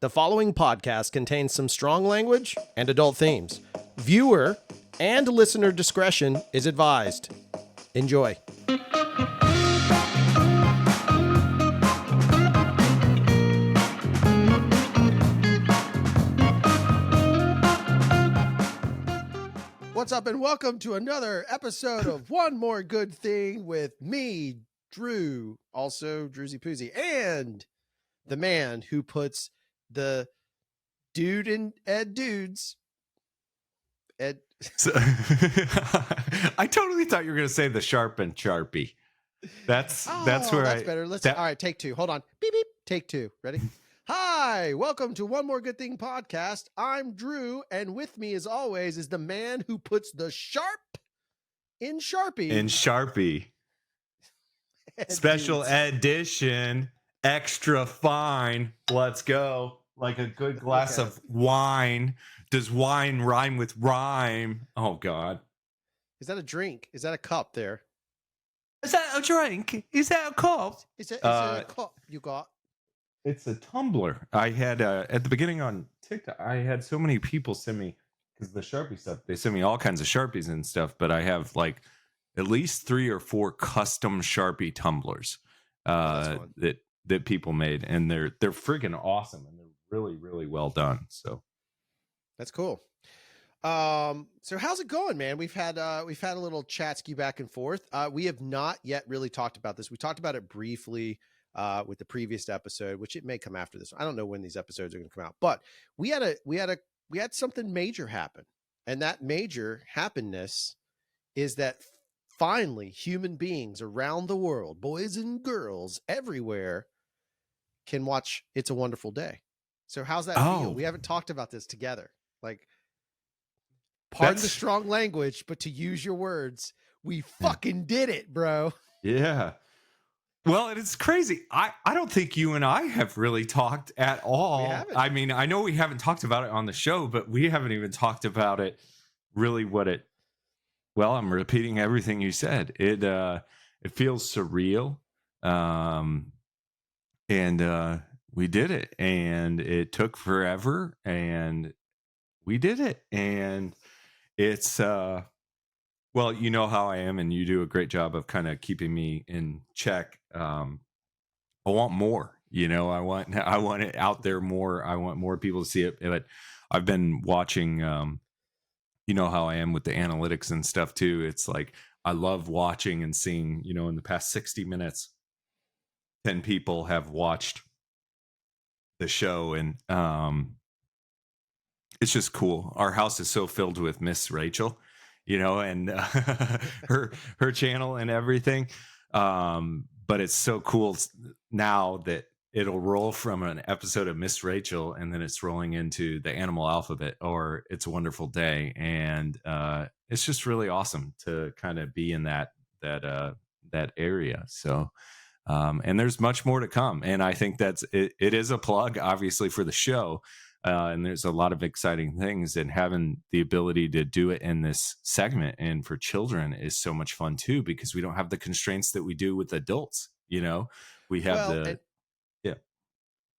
The following podcast contains some strong language and adult themes. Viewer and listener discretion is advised. Enjoy. What's up, and welcome to another episode of One More Good Thing with me, Drew, also Drewzie Poozie, and the man who puts the dude in Ed Dudes. Ed. So, I totally thought you were going to say the Sharp and Sharpie. That's where that's better. All right, take two. Hold on. Beep, beep. Take two. Ready? Hi, welcome to One More Good Thing podcast. I'm Drew, and with me, as always, is the man who puts the sharp in Sharpie. In Sharpie. Special edition, extra fine. Let's go. Like a good glass of wine. Does wine rhyme with rhyme? Oh, God. Is that a drink? Is that a cup there? Is that a drink? Is that a cup? Is it a cup you got? It's a tumbler. I had, at the beginning on TikTok, I had so many people send me, because the Sharpie stuff, they send me all kinds of Sharpies and stuff, but I have like at least 3 or 4 custom Sharpie tumblers that people made, and they're freaking awesome, and they're really, really well done. So that's cool. So how's it going, man? We've had a little chat-ski back and forth. We have not yet really talked about this. We talked about it briefly with the previous episode, which it may come after this. I don't know when these episodes are going to come out, but we had something major happen, and that major happenness is that finally human beings around the world, boys and girls everywhere, can watch It's a Wonderful Day. So how's that feel? We haven't talked about this together. Like, pardon the strong language, but to use your words, we fucking did it, bro. Yeah. Well, it's crazy. I don't think you and I have really talked at all. We haven't. I mean, I know we haven't talked about it on the show, but we haven't even talked about it really well, I'm repeating everything you said. It feels surreal. And we did it, and it took forever, and we did it. And it's well, you know how I am, and you do a great job of kind of keeping me in check. I want more, I want it out there more. I want more people to see it. But I've been watching, you know how I am with the analytics and stuff too. It's like, I love watching and seeing, in the past 60 minutes, 10 people have watched the show, and it's just cool. Our house is so filled with Miss Rachel, and her channel and everything. But it's so cool now that it'll roll from an episode of Miss Rachel, and then it's rolling into the Animal Alphabet or It's a Wonderful Day. And it's just really awesome to kind of be in that area. So, and there's much more to come. And I think it is a plug, obviously, for the show. And there's a lot of exciting things, and having the ability to do it in this segment and for children is so much fun too, because we don't have the constraints that we do with adults. We have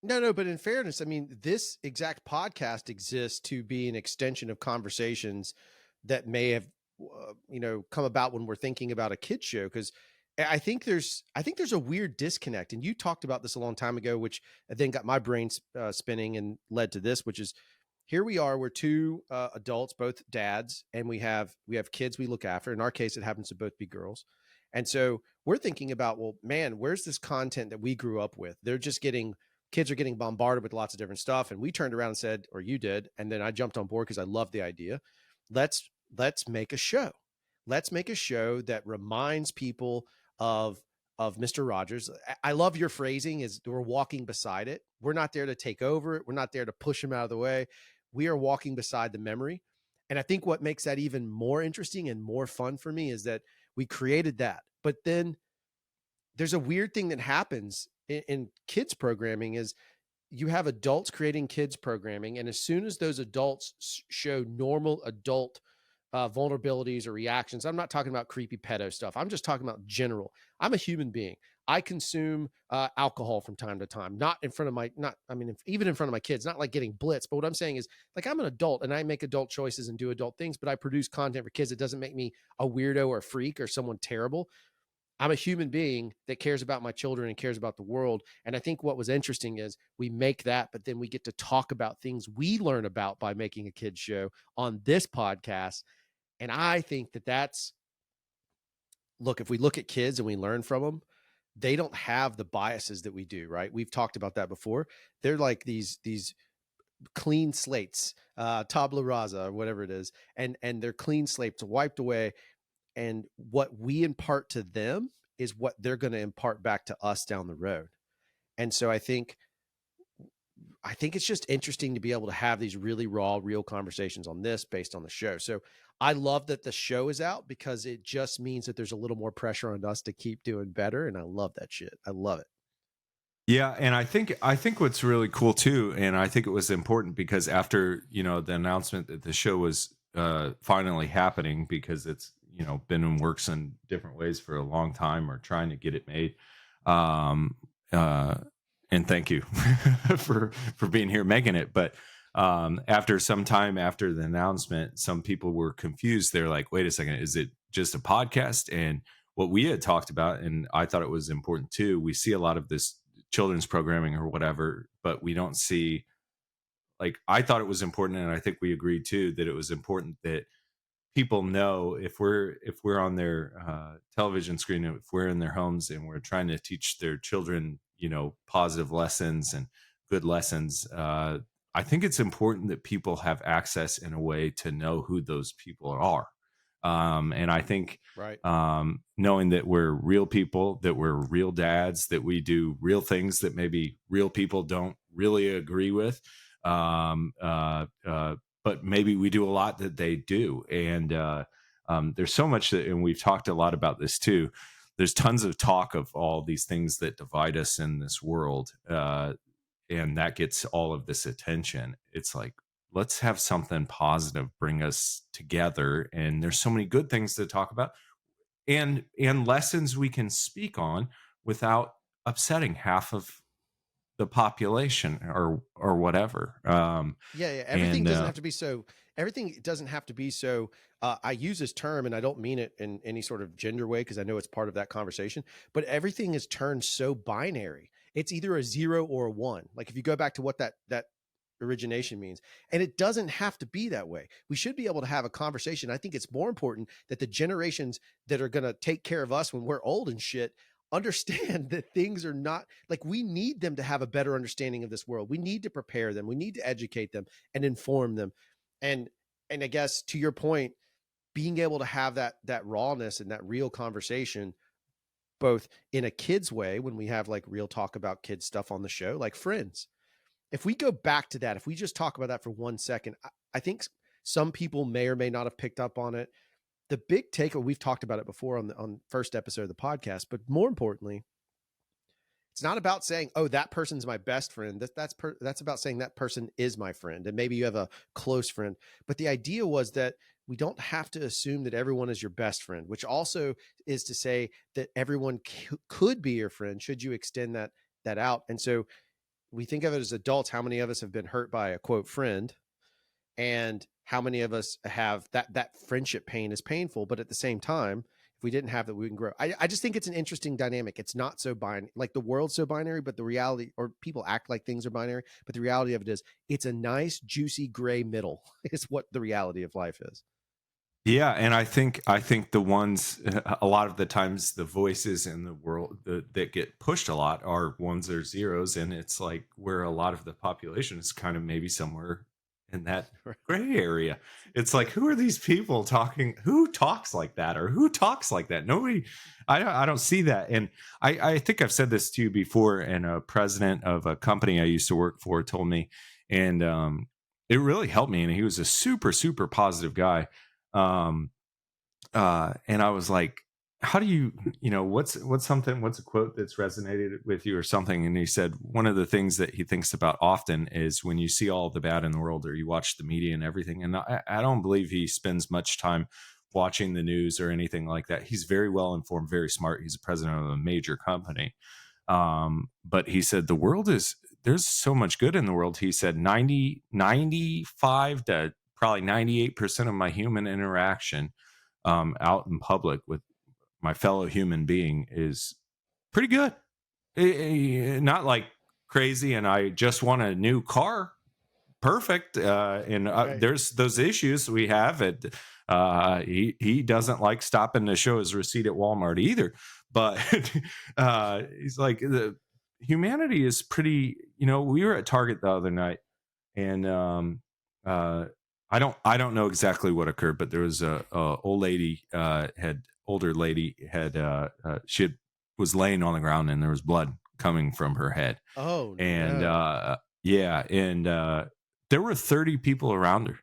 No, but in fairness, I mean, this exact podcast exists to be an extension of conversations that may have, come about when we're thinking about a kid's show. Because I think there's a weird disconnect, and you talked about this a long time ago, which then got my brain spinning and led to this, which is, here we are, we're 2 adults, both dads, and we have kids we look after. In our case, it happens to both be girls. And so we're thinking about, well, man, where's this content that we grew up with? Kids are getting bombarded with lots of different stuff. And we turned around and said, or you did, and then I jumped on board because I love the idea. Let's make a show. Let's make a show that reminds people of Mr. Rogers. I love your phrasing, is we're walking beside it. We're not there to take over it. We're not there to push him out of the way. We are walking beside the memory. And I think what makes that even more interesting and more fun for me is that we created that. But then there's a weird thing that happens in kids programming, is you have adults creating kids programming. And as soon as those adults show normal adult vulnerabilities or reactions, I'm not talking about creepy pedo stuff. I'm just talking about general. I'm a human being. I consume alcohol from time to time, not in front of my, not, I mean, even in front of my kids, not like getting blitzed. But what I'm saying is, like, I'm an adult and I make adult choices and do adult things, but I produce content for kids. It doesn't make me a weirdo or a freak or someone terrible. I'm a human being that cares about my children and cares about the world. And I think what was interesting is we make that, but then we get to talk about things we learn about by making a kid's show on this podcast. And I think that that's, look, if we look at kids and we learn from them, they don't have the biases that we do, right? We've talked about that before. They're like these clean slates, tabula rasa or whatever it is, and they're clean slates wiped away. And what we impart to them is what they're going to impart back to us down the road. And so I think it's just interesting to be able to have these really raw, real conversations on this based on the show. So I love that the show is out because it just means that there's a little more pressure on us to keep doing better. And I love that shit. I love it. Yeah, and I think what's really cool too, and I think it was important because after, you know, the announcement that the show was finally happening, because it's, you know, been in works in different ways for a long time, or trying to get it made. And thank you for being here making it. But after some time after the announcement, some people were confused. They're like, wait a second, is it just a podcast? And what we had talked about, and I thought it was important too, we see a lot of this children's programming or whatever, but we don't see, like, I thought it was important, and I think we agreed too, that it was important that people know if we're on their television screen, if we're in their homes and we're trying to teach their children, you know, positive lessons and good lessons, I think it's important that people have access in a way to know who those people are. And I think, right, knowing that we're real people, that we're real dads, that we do real things that maybe real people don't really agree with, but maybe we do a lot that they do. And there's so much that, and we've talked a lot about this too. There's tons of talk of all these things that divide us in this world, and that gets all of this attention. It's like, let's have something positive bring us together. And there's so many good things to talk about, and lessons we can speak on without upsetting half of the population or whatever. Yeah. Everything doesn't have to be so. Everything doesn't have to be so. I use this term, and I don't mean it in any sort of gender way because I know it's part of that conversation. But everything is turned so binary. It's either a 0 or a 1. Like if you go back to what that origination means, and it doesn't have to be that way. We should be able to have a conversation. I think it's more important that the generations that are going to take care of us when we're old and shit understand that things are not like, we need them to have a better understanding of this world. We need to prepare them. We need to educate them and inform them. And I guess to your point, being able to have that rawness and that real conversation, both in a kid's way, when we have like real talk about kids stuff on the show, like Friends. If we go back to that, if we just talk about that for 1 second, I think some people may or may not have picked up on it. The big takeaway, we've talked about it before on first episode of the podcast, but more importantly, it's not about saying, oh, that person's my best friend. That's about saying that person is my friend. And maybe you have a close friend. But the idea was that we don't have to assume that everyone is your best friend, which also is to say that everyone could be your friend should you extend that out. And so we think of it as adults, how many of us have been hurt by a quote friend, and how many of us have that friendship pain is painful. But at the same time, if we didn't have that, we can grow. I just think it's an interesting dynamic. It's not so binary, like the world's so binary, but the reality, or people act like things are binary, but the reality of it is it's a nice, juicy gray middle is what the reality of life is. Yeah, and I think the ones, a lot of the times, the voices in the world that get pushed a lot are ones or zeros, and it's like where a lot of the population is kind of maybe somewhere in that gray area. It's like, who are these people talking? Who talks like that, or who talks like that? Nobody. I don't see that, and I think I've said this to you before. And a president of a company I used to work for told me, and it really helped me. And he was a super positive guy. And I was like, how do you know, what's a quote that's resonated with you or something? And he said, one of the things that he thinks about often is when you see all the bad in the world, or you watch the media and everything. And I don't believe he spends much time watching the news or anything like that. He's very well informed, very smart. He's a president of a major company. But he said there's so much good in the world. He said 95 to probably 98% of my human interaction out in public with my fellow human being is pretty good. Not like crazy and I just want a new car. Perfect. Right. There's those issues we have. He doesn't like stopping to show his receipt at Walmart either. But he's like, the humanity is pretty. We were at Target the other night, and I don't know exactly what occurred, but there was a older lady was laying on the ground and there was blood coming from her head. Oh, And no. there were 30 people around her,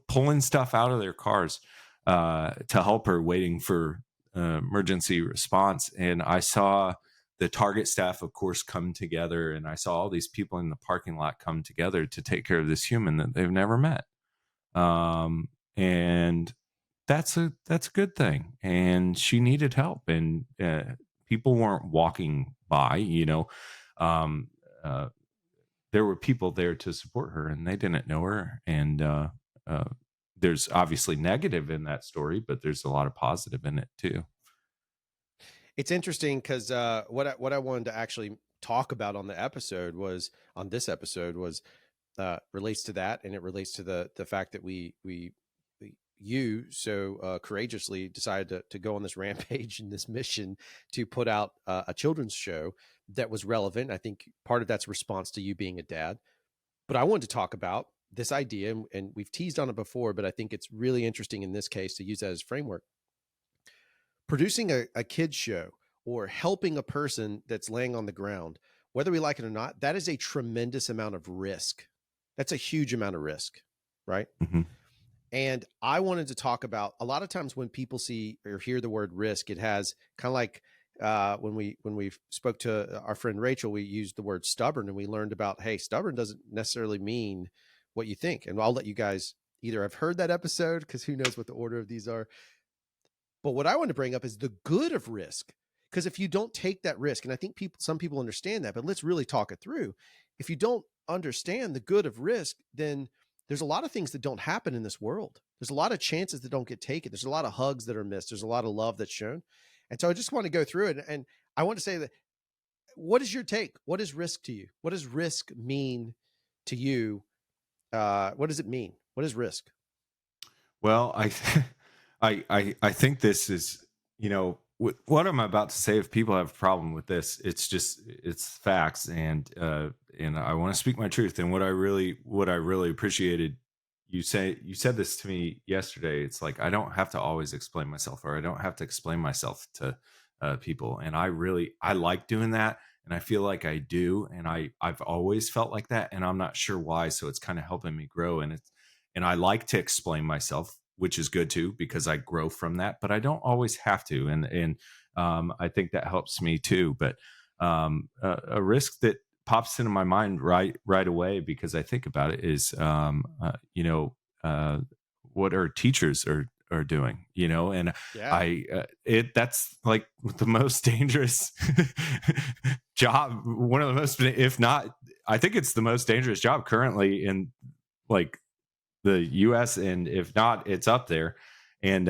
pulling stuff out of their cars to help her, waiting for emergency response. And I saw the Target staff, of course, come together, and I saw all these people in the parking lot come together to take care of this human that they've never met. And that's a good thing. And she needed help, and people weren't walking by, there were people there to support her, and they didn't know her. And there's obviously negative in that story, but there's a lot of positive in it too. It's interesting because what I wanted to actually talk about on this episode was relates to that, and it relates to the fact that you so courageously decided to go on this rampage and this mission to put out a children's show that was relevant. I think part of that's a response to you being a dad, but I wanted to talk about this idea, and we've teased on it before, but I think it's really interesting in this case to use that as framework. Producing a kid's show or helping a person that's laying on the ground, whether we like it or not, that is a tremendous amount of risk. That's a huge amount of risk, right? Mm-hmm. And I wanted to talk about, a lot of times when people see or hear the word risk, it has kind of like when we spoke to our friend Rachel, we used the word stubborn, and we learned about, hey, stubborn doesn't necessarily mean what you think. And I'll let you guys either have heard that episode, because who knows what the order of these are. But what I want to bring up is the good of risk. Because if you don't take that risk, and I think some people understand that, but let's really talk it through. If you don't understand the good of risk, then there's a lot of things that don't happen in this world. There's a lot of chances that don't get taken. There's a lot of hugs that are missed. There's a lot of love that's shown. And so I just want to go through it. And I want to say that, what is your take? What is risk to you? What does risk mean to you? What does it mean? What is risk? Well, I think this is, what I'm about to say. If people have a problem with this, it's facts, and I want to speak my truth. And what I really appreciated, you said this to me yesterday. It's like, I don't have to always explain myself, or I don't have to explain myself to people. And I like doing that, and I feel like I do, and I've always felt like that, and I'm not sure why. So it's kind of helping me grow, and I like to explain myself, which is good too, because I grow from that, but I don't always have to. And I think that helps me too. But a risk that pops into my mind right away, because I think about it, is, what our teachers are doing, and Yeah. that's like the most dangerous job. One of the most, if not, I think it's the most dangerous job currently in like the US, and if not, it's up there. And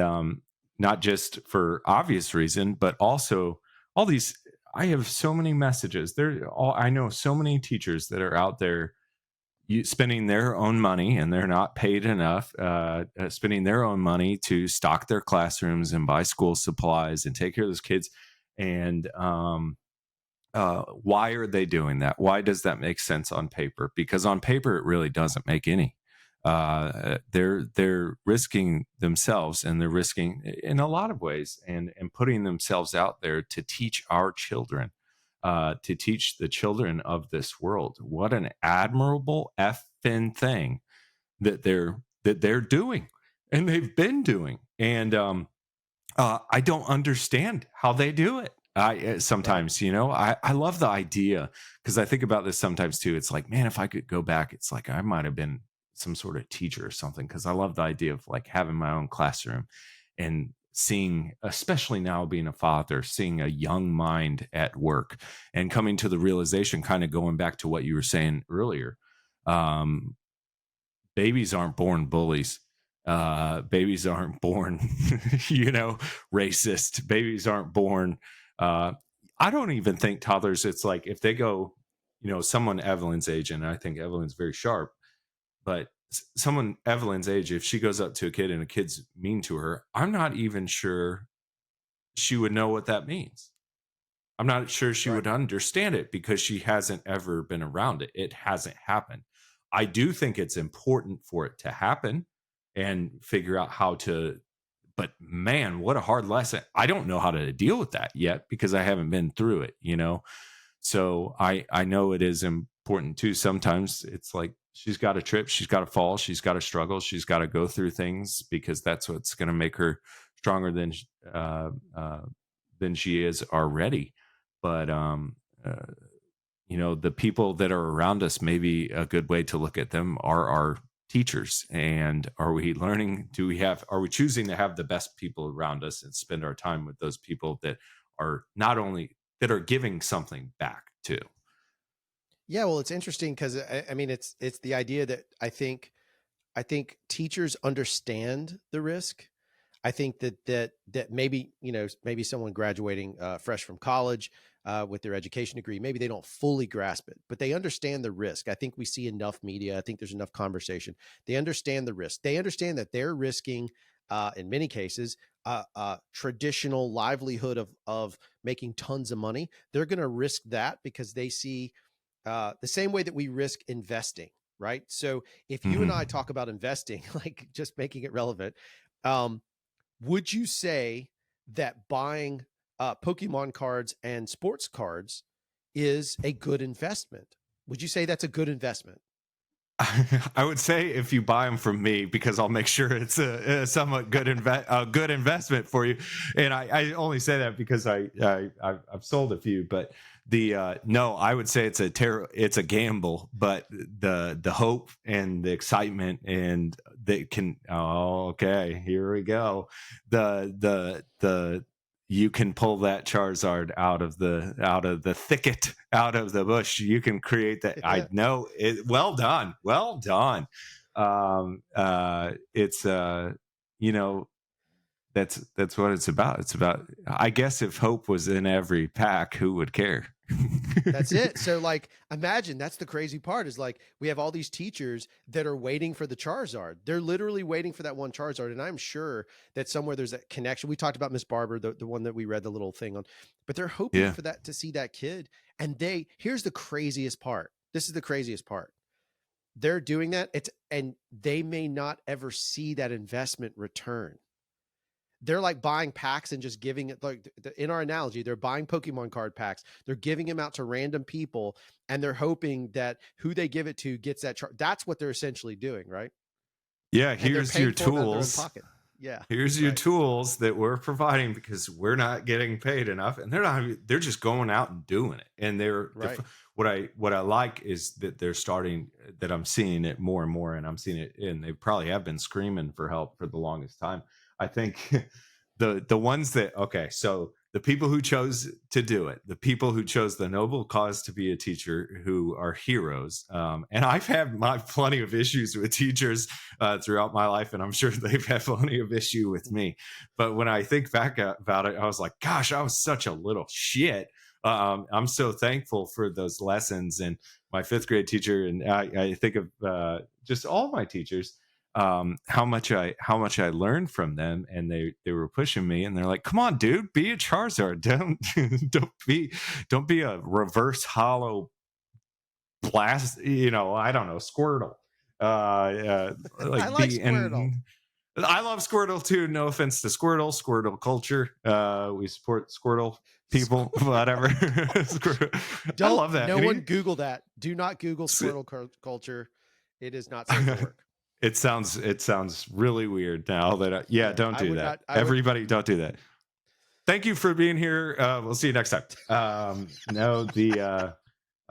not just for obvious reason, but also all these, I have so many messages I know so many teachers that are out there spending their own money, and they're not paid enough, spending their own money to stock their classrooms and buy school supplies and take care of those kids. And why are they doing that? Why does that make sense on paper? Because on paper, it really doesn't make any. They're risking themselves, and they're risking in a lot of ways, and putting themselves out there to teach our children, to teach the children of this world. What an admirable effing thing that they're doing, and they've been doing. And I don't understand how they do it. Sometimes, I love the idea, because I think about this sometimes too. It's like, man, if I could go back, it's like I might have been some sort of teacher or something, because I love the idea of like having my own classroom and seeing, especially now being a father, seeing a young mind at work and coming to the realization, kind of going back to what you were saying earlier. Um, Babies aren't born bullies. Babies aren't born, racist. Babies aren't born. Uh, I don't even think toddlers, it's like if they go, someone Evelyn's age, and I think Evelyn's very sharp, but someone Evelyn's age, if she goes up to a kid and a kid's mean to her, I'm not even sure she would know what that means. I'm not sure she Right. would understand it because she hasn't ever been around it. It hasn't happened. I do think it's important for it to happen and figure out how to, but man, what a hard lesson. I don't know how to deal with that yet because I haven't been through it. So I know it is important too. Sometimes it's like she's got to trip, she's got to fall, she's got to struggle, she's got to go through things because that's what's going to make her stronger than she is already. But the people that are around us, maybe a good way to look at them are our teachers. And are we learning? Are we choosing to have the best people around us and spend our time with those people that are not only that are giving something back too? Yeah, well, it's interesting because I mean, it's the idea that I think teachers understand the risk. I think that maybe maybe someone graduating fresh from college with their education degree, maybe they don't fully grasp it, but they understand the risk. I think we see enough media. I think there's enough conversation. They understand the risk. They understand that they're risking, in many cases, traditional livelihood of making tons of money. They're going to risk that because they see the same way that we risk investing. Right. So if you and I talk about investing, like just making it relevant, would you say that buying Pokemon cards and sports cards is a good investment? Would you say that's a good investment? I would say if you buy them from me, because I'll make sure it's a somewhat good investment for you. And I only say that because I've sold a few, but no, I would say it's a gamble, but the hope and the excitement and okay, here we go. The you can pull that Charizard out of the thicket, out of the bush. You can create that. I know it. Well done. Well done. It's that's what it's about. It's about, I guess, if hope was in every pack, who would care? That's it. So like, imagine that's the crazy part is like, we have all these teachers that are waiting for the Charizard. They're literally waiting for that one Charizard. And I'm sure that somewhere there's a connection. We talked about Miss Barber, the one that we read the little thing on, but they're hoping for that, to see that kid. And here's the craziest part. This is the craziest part. They're doing that. And they may not ever see that investment return. They're like buying packs and just giving it, like in our analogy, they're buying Pokemon card packs. They're giving them out to random people and they're hoping that who they give it to gets that. That's what they're essentially doing. Right. Yeah. Here's your tools. Yeah. Here's your tools that we're providing because we're not getting paid enough, and they're just going out and doing it. And what I like is that they're starting, that I'm seeing it more and more, and I'm seeing it, and they probably have been screaming for help for the longest time. I think the ones that, okay, so the people who chose to do it, the people who chose the noble cause to be a teacher, who are heroes. And I've had plenty of issues with teachers throughout my life, and I'm sure they've had plenty of issue with me. But when I think back about it, I was like, gosh, I was such a little shit. I'm so thankful for those lessons. And my fifth grade teacher, and I think of just all my teachers, how much I learned from them, and they were pushing me, and they're like, come on, dude, be a Charizard. Don't be a reverse hollow blast, I don't know, Squirtle. Like I like Squirtle. I love Squirtle too. No offense to Squirtle culture. We support Squirtle people, whatever. I love that. No one Google that. Do not Google Squirtle culture. It is not safe for work. It sounds really weird now that don't do that. Everybody don't do that. Thank you for being here. We'll see you next time.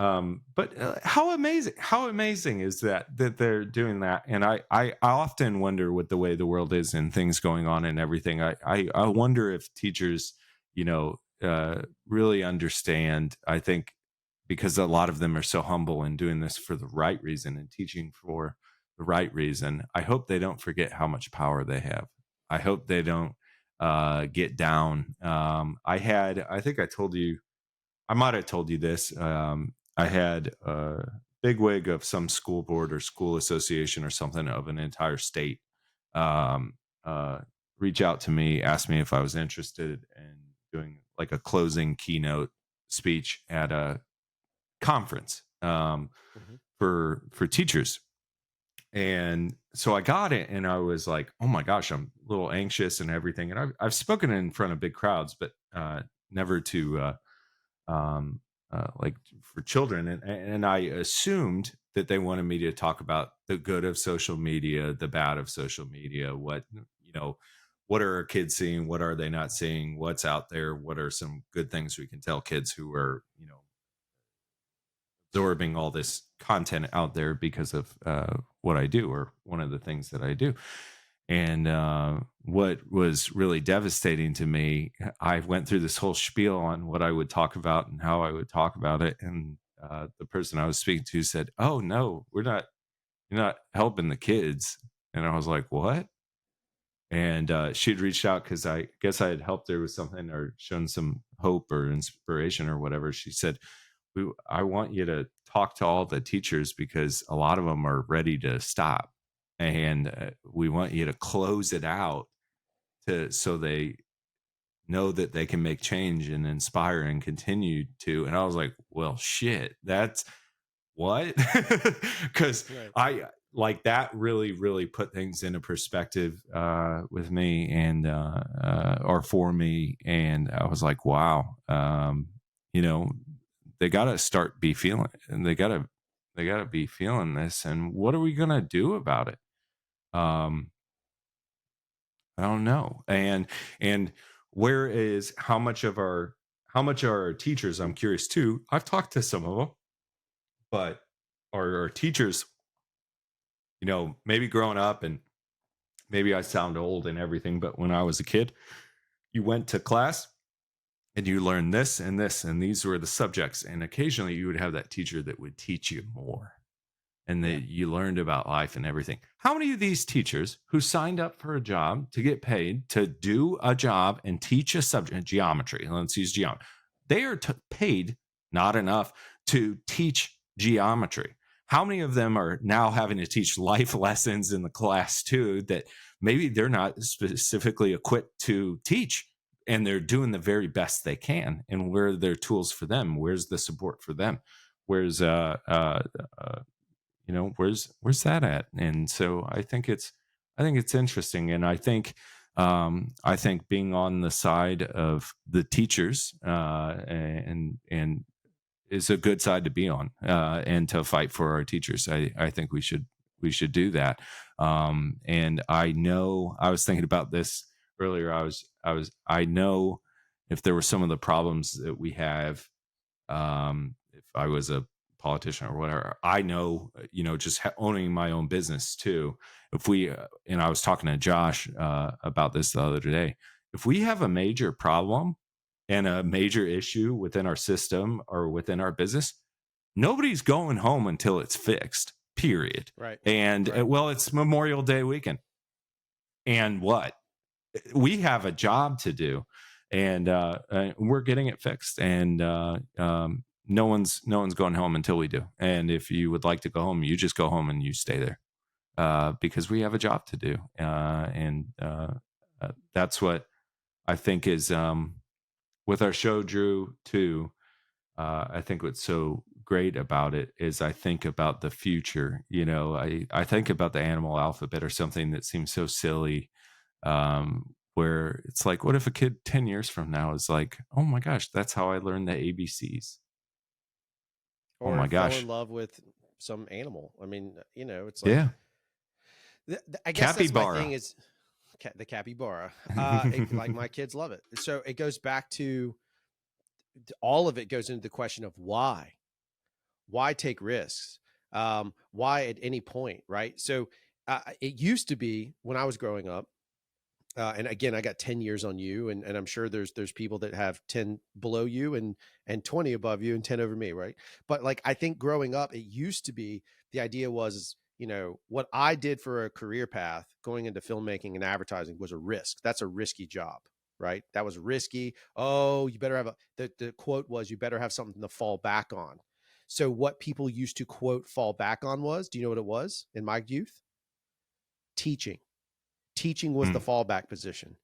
But how amazing is that they're doing that? And I often wonder with the way the world is and things going on and everything. I wonder if teachers, really understand. I think because a lot of them are so humble and doing this for the right reason and teaching for the right reason. I hope they don't forget how much power they have. I hope they don't get down. I think I told you, I might have told you this. I had a bigwig of some school board or school association or something of an entire state um, uh, reach out to me, ask me if I was interested in doing like a closing keynote speech at a conference Mhm. for teachers. And so I got it, and I was like, "Oh my gosh, I'm a little anxious and everything." And I've spoken in front of big crowds, but never to um, like for children. And I assumed that they wanted me to talk about the good of social media, the bad of social media, what are our kids seeing, what are they not seeing, what's out there, what are some good things we can tell kids who are absorbing all this content out there because of what I do, or one of the things that I do. And what was really devastating to me, I went through this whole spiel on what I would talk about and how I would talk about it. And the person I was speaking to said, "Oh no, you're not helping the kids." And I was like, "What?" And she'd reached out because I guess I had helped her with something or shown some hope or inspiration or whatever. She said, I want you to talk to all the teachers because a lot of them are ready to stop. And we want you to close it out so they know that they can make change and inspire and continue to. And I was like, well, shit, that's what? Because Right. I like that really put things into perspective with me and or for me. And I was like, wow, you know, they got to start be feeling it, and they got to be feeling this. And what are we going to do about it? I don't know. And where is how much are our teachers? I'm curious too. I've talked to some of them, but our teachers, maybe growing up, and maybe I sound old and everything, but when I was a kid, you went to class and you learned this and this, and these were the subjects. And occasionally you would have that teacher that would teach you more, and Yeah. that you learned about life and everything. How many of these teachers who signed up for a job to get paid to do a job and teach a subject, geometry, let's use geometry, they are paid not enough to teach geometry? How many of them are now having to teach life lessons in the class too that maybe they're not specifically equipped to teach, and they're doing the very best they can? And where are their tools for them? Where's the support for them? Where's where's that at? And so I think it's interesting. And I think being on the side of the teachers and is a good side to be on, and to fight for our teachers. I think we should do that. And I know I was thinking about this earlier. I know if there were some of the problems that we have, if I was a politician or whatever, I know, just owning my own business too. If we, and I was talking to Josh about this the other day, if we have a major problem and a major issue within our system or within our business, nobody's going home until it's fixed, period. Right. And Right. well, it's Memorial Day weekend. And what? We have a job to do, and we're getting it fixed. And no one's going home until we do. And if you would like to go home, you just go home and you stay there, because we have a job to do. That's what I think is, with our show, Drew, too. I think what's so great about it is I think about the future. I think about the animal alphabet, or something that seems so silly, where it's like, what if a kid 10 years from now is like, oh my gosh, that's how I learned the ABCs? Oh Or my fell in gosh. love with some animal. I mean, it's like, Yeah. I guess that's my thing Capybara. is the capybara. Like my kids love it. So it goes back to all of it goes into the question of why. why take risks? Why at any point, right? So it used to be when I was growing up, and again, I got 10 years on you, and I'm sure there's people that have 10 below you and 20 above you and 10 over me, right? But like, I think growing up, it used to be, the idea was, you know, what I did for a career path going into filmmaking and advertising was a risk. That's a risky job, right? That was risky. Oh, you better have the quote was, you better have something to fall back on. So what people used to quote fall back on was, do you know what it was in my youth? Teaching. Teaching was the fallback position.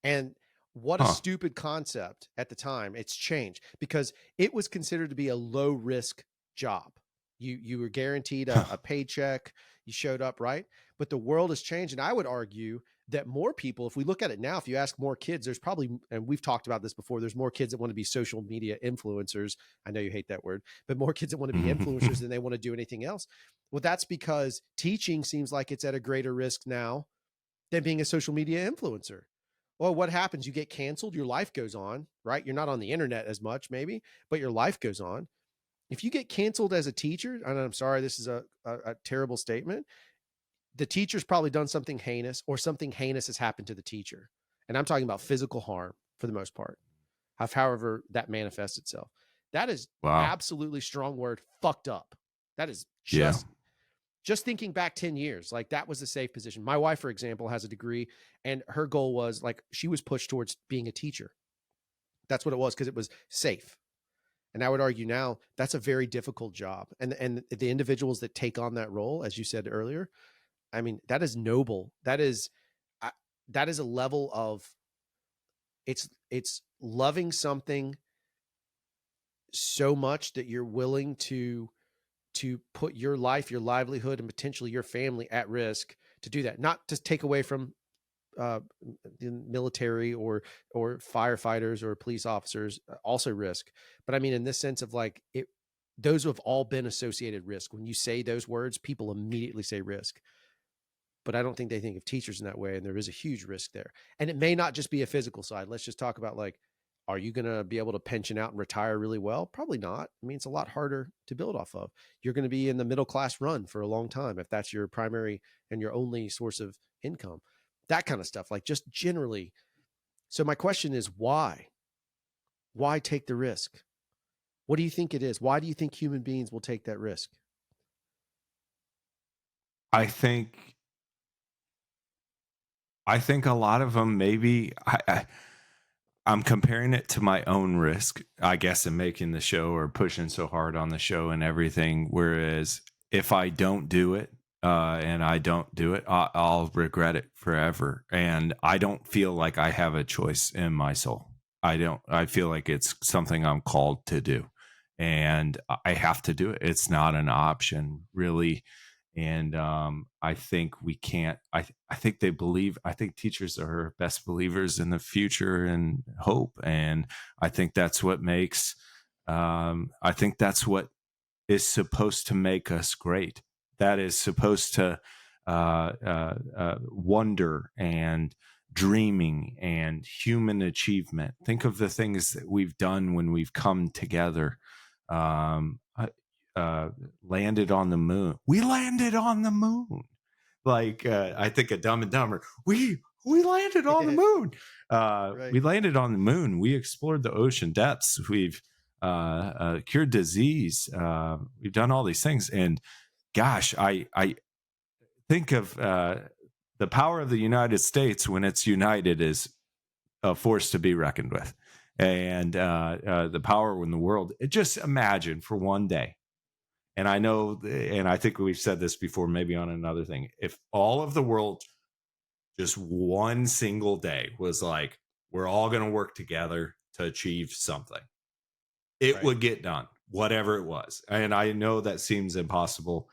And what a stupid concept at the time. It's changed because it was considered to be a low risk job. You were guaranteed a paycheck. You showed up, right? But the world has changed. And I would argue that more people, if we look at it now, if you ask more kids, there's probably, and we've talked about this before, there's more kids that want to be social media influencers. I know you hate that word, but more kids that want to be influencers than they want to do anything else. Well, that's because teaching seems like it's at a greater risk now than being a social media influencer. Well, what happens? You get canceled, your life goes on, right? You're not on the internet as much, maybe, but your life goes on. If you get canceled as a teacher, and I'm sorry, this is a terrible statement, the teacher's probably done something heinous, or something heinous has happened to the teacher. And I'm talking about physical harm for the most part, however that manifests itself. That is absolutely, strong word, fucked up. That is just thinking back 10 years, like that was a safe position. My wife, for example, has a degree, and her goal was, like, she was pushed towards being a teacher. That's what it was, because it was safe. And I would argue now that's a very difficult job. And the individuals that take on that role, as you said earlier, I mean, that is noble. That is a level of, it's loving something so much that you're willing to put your life, your livelihood, and potentially your family at risk to do that. Not to take away from the military or firefighters or police officers, also risk. But I mean, in this sense of like, those have all been associated risk. When you say those words, people immediately say risk. But I don't think they think of teachers in that way. And there is a huge risk there. And it may not just be a physical side. Let's just talk about, like, are you going to be able to pension out and retire really well? Probably not. I mean, it's a lot harder to build off of. You're going to be in the middle class run for a long time if that's your primary and your only source of income. That kind of stuff, like, just generally. So my question is, why? Why take the risk? What do you think it is? Why do you think human beings will take that risk? I think a lot of them, maybe I'm comparing it to my own risk, I guess, in making the show or pushing so hard on the show and everything. Whereas if I don't do it, and I don't do it, I'll regret it forever. And I don't feel like I have a choice in my soul. I feel like it's something I'm called to do, and I have to do it. It's not an option, really. And I think we can't. I think teachers are our best believers in the future and hope. And I think that's what makes. I think that's what is supposed to make us great. That is supposed to wonder and dreaming and human achievement. Think of the things that we've done when we've come together. Landed on the moon. We landed on the moon. Like, I think of Dumb and Dumber. We landed on the moon. Right. We landed on the moon. We explored the ocean depths. We've cured disease. We've done all these things. And gosh, I think of the power of the United States when it's united is a force to be reckoned with. And the power in the world. Just imagine for one day. And I know, and I think we've said this before, maybe on another thing, if all of the world, just one single day, was like, we're all going to work together to achieve something, it would get done, whatever it was. And I know that seems impossible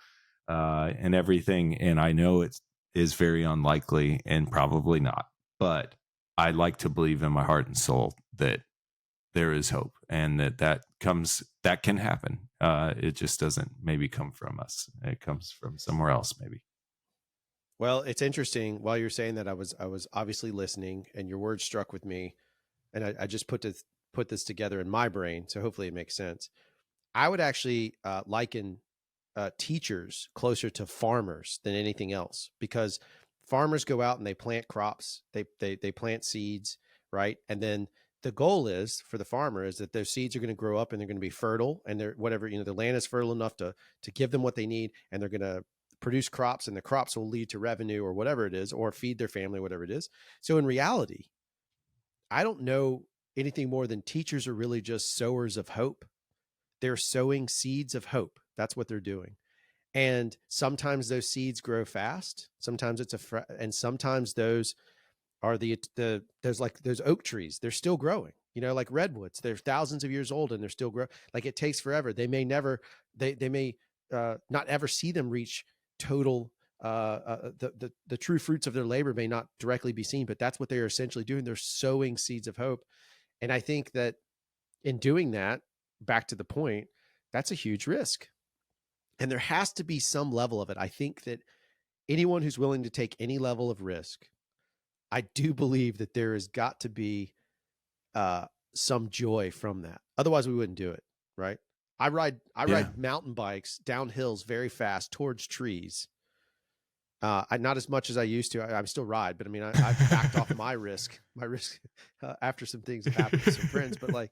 and everything. And I know it is very unlikely and probably not. But I like to believe in my heart and soul that there is hope, and that can happen. It just doesn't maybe come from us. It comes from somewhere else, maybe. Well, it's interesting. While you're saying that, I was obviously listening, and your words struck with me, and I just put this together in my brain. So hopefully it makes sense. I would actually liken teachers closer to farmers than anything else, because farmers go out and they plant crops, they plant seeds, right? And then the goal is for the farmer is that those seeds are going to grow up and they're going to be fertile, and they're whatever, the land is fertile enough to give them what they need, and they're going to produce crops, and the crops will lead to revenue or whatever it is, or feed their family, whatever it is. So in reality, I don't know anything more than teachers are really just sowers of hope. They're sowing seeds of hope. That's what they're doing. And sometimes those seeds grow fast. Sometimes it's and sometimes those are there's like those oak trees. They're still growing, like redwoods. They're thousands of years old and they're still growing. Like it takes forever. They may never, they may not ever see them reach total, the true fruits of their labor may not directly be seen, but that's what they're essentially doing. They're sowing seeds of hope. And I think that in doing that, back to the point, that's a huge risk. And there has to be some level of it. I think that anyone who's willing to take any level of risk, I do believe that there has got to be some joy from that. Otherwise we wouldn't do it. Right. I ride mountain bikes down hills very fast towards trees. Not as much as I used to. I'm still ride, but I mean, I've backed off my risk after some things have happened with some friends, but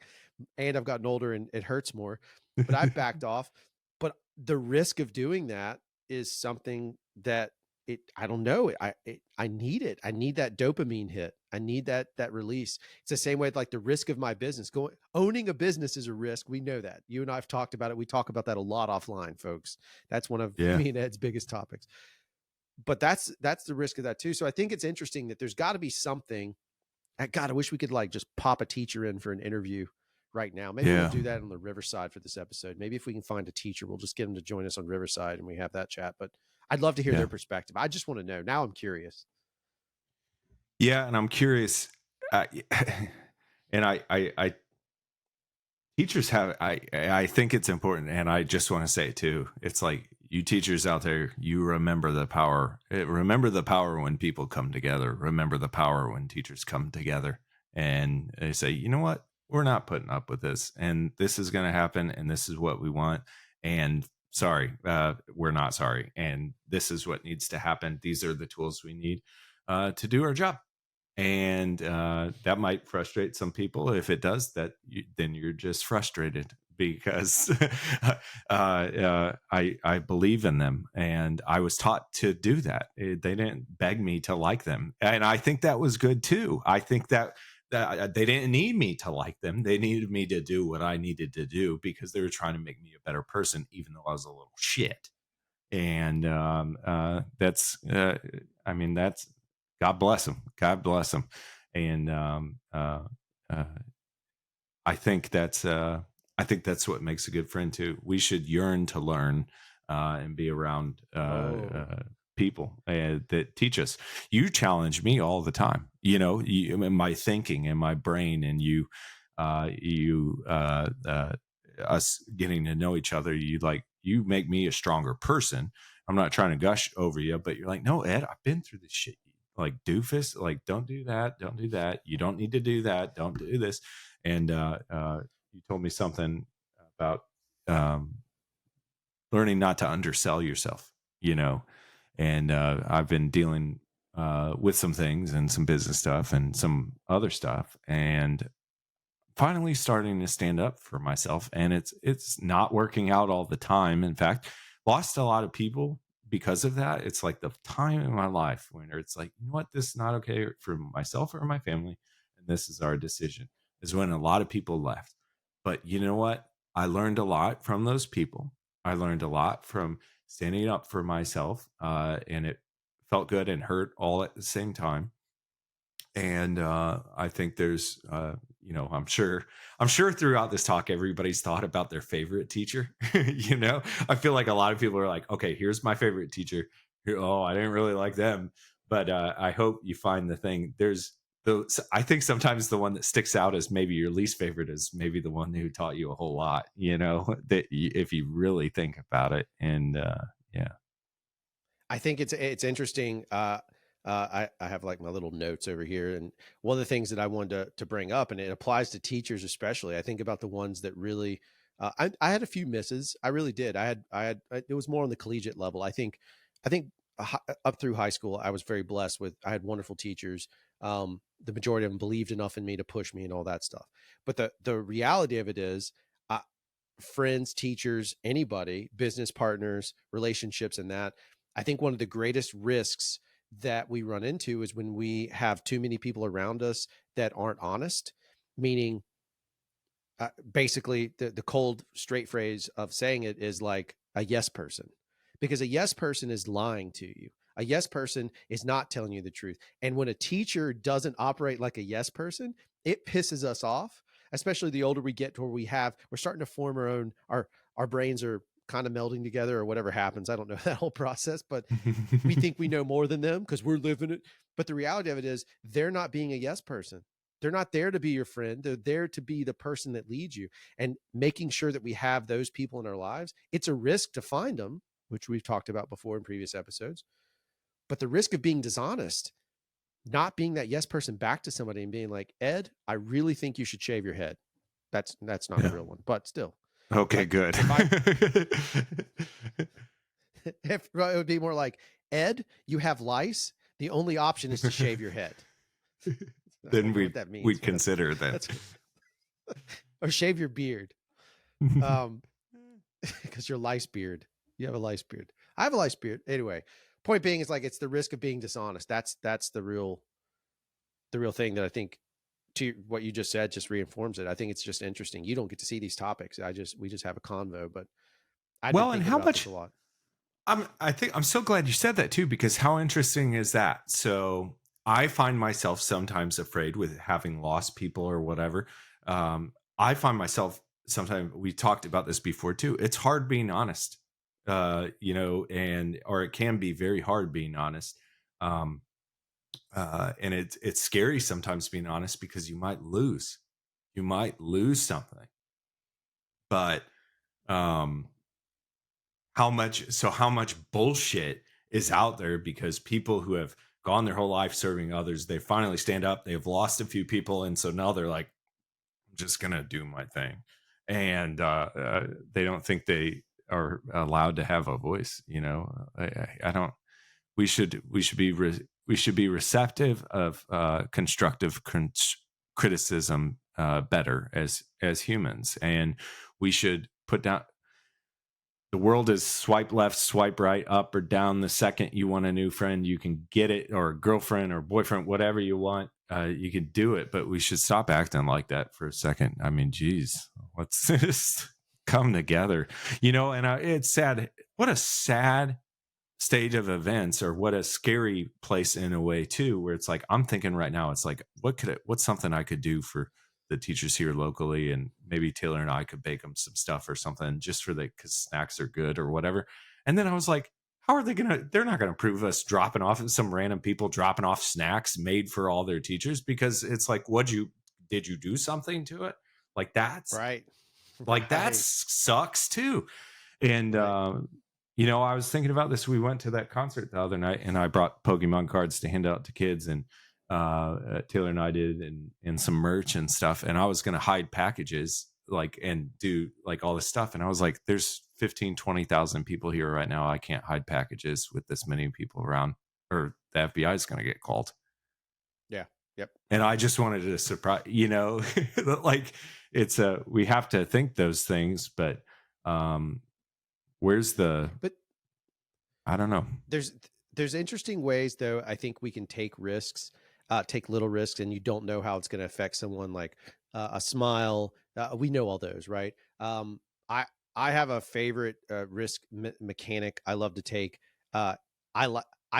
and I've gotten older and it hurts more, but I've backed off. But the risk of doing that is something that I don't know. I need it. I need that dopamine hit. I need that release. It's the same way with the risk of my business. Owning a business is a risk. We know that. You and I have talked about it. We talk about that a lot offline, folks. That's one of me and Ed's biggest topics. But that's the risk of that too. So I think it's interesting that there's got to be something. God, I wish we could just pop a teacher in for an interview right now. Maybe we'll do that on the Riverside for this episode. Maybe if we can find a teacher, we'll just get them to join us on Riverside and we have that chat. But I'd love to hear their perspective. I just want to know. Now I'm curious. Yeah, and I'm curious. And I teachers have. I think it's important, and I just want to say it too. It's like, you teachers out there, you remember the power. Remember the power when people come together. Remember the power when teachers come together and they say, you know what, we're not putting up with this, and this is going to happen, and this is what we want. And sorry, we're not sorry, and this is what needs to happen. These are the tools we need to do our job. And that might frustrate some people. If it does, then you're just frustrated, because I believe in them, and I was taught to do that. They didn't beg me to like them, and I think that was good too. I think that they didn't need me to like them. They needed me to do what I needed to do, because they were trying to make me a better person, even though I was a little shit. And that's God bless them. God bless them. And I think that's what makes a good friend too. We should yearn to learn and be around people that teach us. You challenge me all the time, in my thinking and my brain, and us getting to know each other. You make me a stronger person. I'm not trying to gush over you, but you're like, no, Ed, I've been through this shit. Doofus, don't do that. Don't do that. You don't need to do that. Don't do this. And you told me something about learning not to undersell yourself, and I've been dealing with some things and some business stuff and some other stuff, and finally starting to stand up for myself. And it's not working out all the time. In fact, lost a lot of people because of that. It's like the time in my life when it's like, you know what, this is not okay for myself or my family, and this is our decision, is when a lot of people left. But you know what? I learned a lot from those people. I learned a lot from standing up for myself, and it felt good and hurt all at the same time. And I think there's, I'm sure throughout this talk, everybody's thought about their favorite teacher. I feel like a lot of people are like, okay, here's my favorite teacher. Oh, I didn't really like them. But I hope you find the thing. I think sometimes the one that sticks out as maybe your least favorite is maybe the one who taught you a whole lot, that if you really think about it. And yeah. I think it's interesting. I have my little notes over here, and one of the things that I wanted to bring up, and it applies to teachers especially, I think about the ones that really I had a few misses. I really did. It was more on the collegiate level. I think up through high school, I was very blessed with, I had wonderful teachers. The majority of them believed enough in me to push me and all that stuff. But the reality of it is, uh, friends, teachers, anybody, business partners, relationships, and that, I think one of the greatest risks that we run into is when we have too many people around us that aren't honest, meaning basically the cold straight phrase of saying it is like a yes person, because a yes person is lying to you. A yes person is not telling you the truth. And when a teacher doesn't operate like a yes person, it pisses us off, especially the older we get to where we're starting to form our brains are kind of melding together or whatever happens. I don't know that whole process, but we think we know more than them because we're living it. But the reality of it is they're not being a yes person. They're not there to be your friend. They're there to be the person that leads you, and making sure that we have those people in our lives. It's a risk to find them, which we've talked about before in previous episodes, but the risk of being dishonest, not being that yes person back to somebody and being like, Ed, I really think you should shave your head. That's not a real one, but still. Okay, like, good. If it would be more like, Ed, you have lice. The only option is to shave your head. Then we'd consider that. Or shave your beard. Because you're lice beard. You have a lice beard. I have a lice beard. Anyway, point being is like, it's the risk of being dishonest. That's the real thing that I think, to what you just said, just reinforms it. I think it's just interesting. You don't get to see these topics. We just have a convo, but and how much, a lot. I'm so glad you said that too, because how interesting is that? So I find myself sometimes afraid with having lost people or whatever. I find myself sometimes, we talked about this before too. It's hard being honest, or it can be very hard being honest. And it's scary sometimes being honest, because you might lose something. But, how much bullshit is out there, because people who have gone their whole life serving others, they finally stand up, they've lost a few people, and so now they're like, I'm just gonna do my thing, and they don't think they are allowed to have a voice. I don't. We should be receptive of constructive criticism better as humans, and we should put down. The world is swipe left, swipe right, up or down. The second you want a new friend, you can get it, or a girlfriend or boyfriend, whatever you want. You can do it, but we should stop acting like that for a second. I mean, geez, let's just come together, and it's sad. What a sad stage of events, or what a scary place in a way too, where it's like, I'm thinking right now, it's like, what's something I could do for the teachers here locally, and maybe Taylor and I could bake them some stuff or something, just because snacks are good or whatever. And then I was like, how are they they're not gonna approve us dropping off, some random people dropping off snacks made for all their teachers, because it's like, did you do something to it? Like, that's right. Like, that sucks too. And I was thinking about this. We went to that concert the other night, and I brought Pokemon cards to hand out to kids, and Taylor and I did, and some merch and stuff. And I was going to hide packages, and do all this stuff. And I was like, there's 20,000 people here right now. I can't hide packages with this many people around, or the FBI is going to get called. Yeah. Yep. And I just wanted to surprise, it's we have to think those things, but but I don't know. There's interesting ways, though. I think we can take risks, take little risks, and you don't know how it's going to affect someone, like a smile. We know all those, right? I have a favorite risk mechanic I love to take. I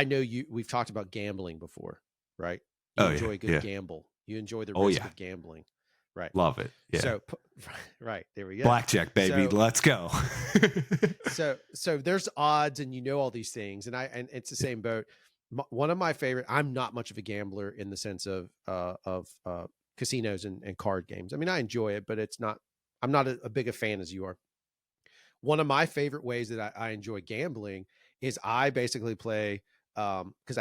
know we've talked about gambling before, right? You enjoy a good gamble. You enjoy the risk of gambling. Right. Love it. Yeah. So, right. There we go. Blackjack, baby. Let's go. so there's odds, and all these things, and it's the same boat. One of my favorite, I'm not much of a gambler in the sense of casinos and card games. I mean, I enjoy it, but I'm not a big a fan as you are. One of my favorite ways that I enjoy gambling is I basically play, because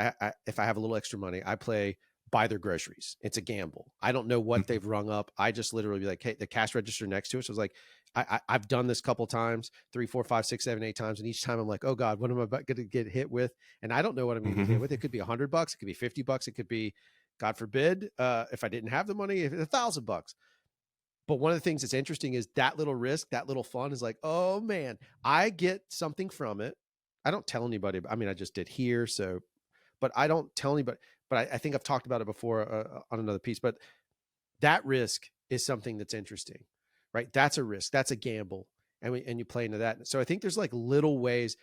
if I have a little extra money, I play buy their groceries. It's a gamble. I don't know what they've rung up. I just literally be like, hey, the cash register next to us was like, I've done this a couple times, 3, 4, 5, 6, 7, 8 times. And each time I'm like, oh God, what am I about going to get hit with? And I don't know what I'm going to get hit with. It could be $100. It could be $50. It could be, God forbid, if I didn't have the money, $1,000. But one of the things that's interesting is that little risk, that little fun is like, oh man, I get something from it. I don't tell anybody. I mean, I just did here. So, but I don't tell anybody, but I think I've talked about it before on another piece, but that risk is something that's interesting, right? That's a risk. That's a gamble. And you play into that. So I think there's like little ways,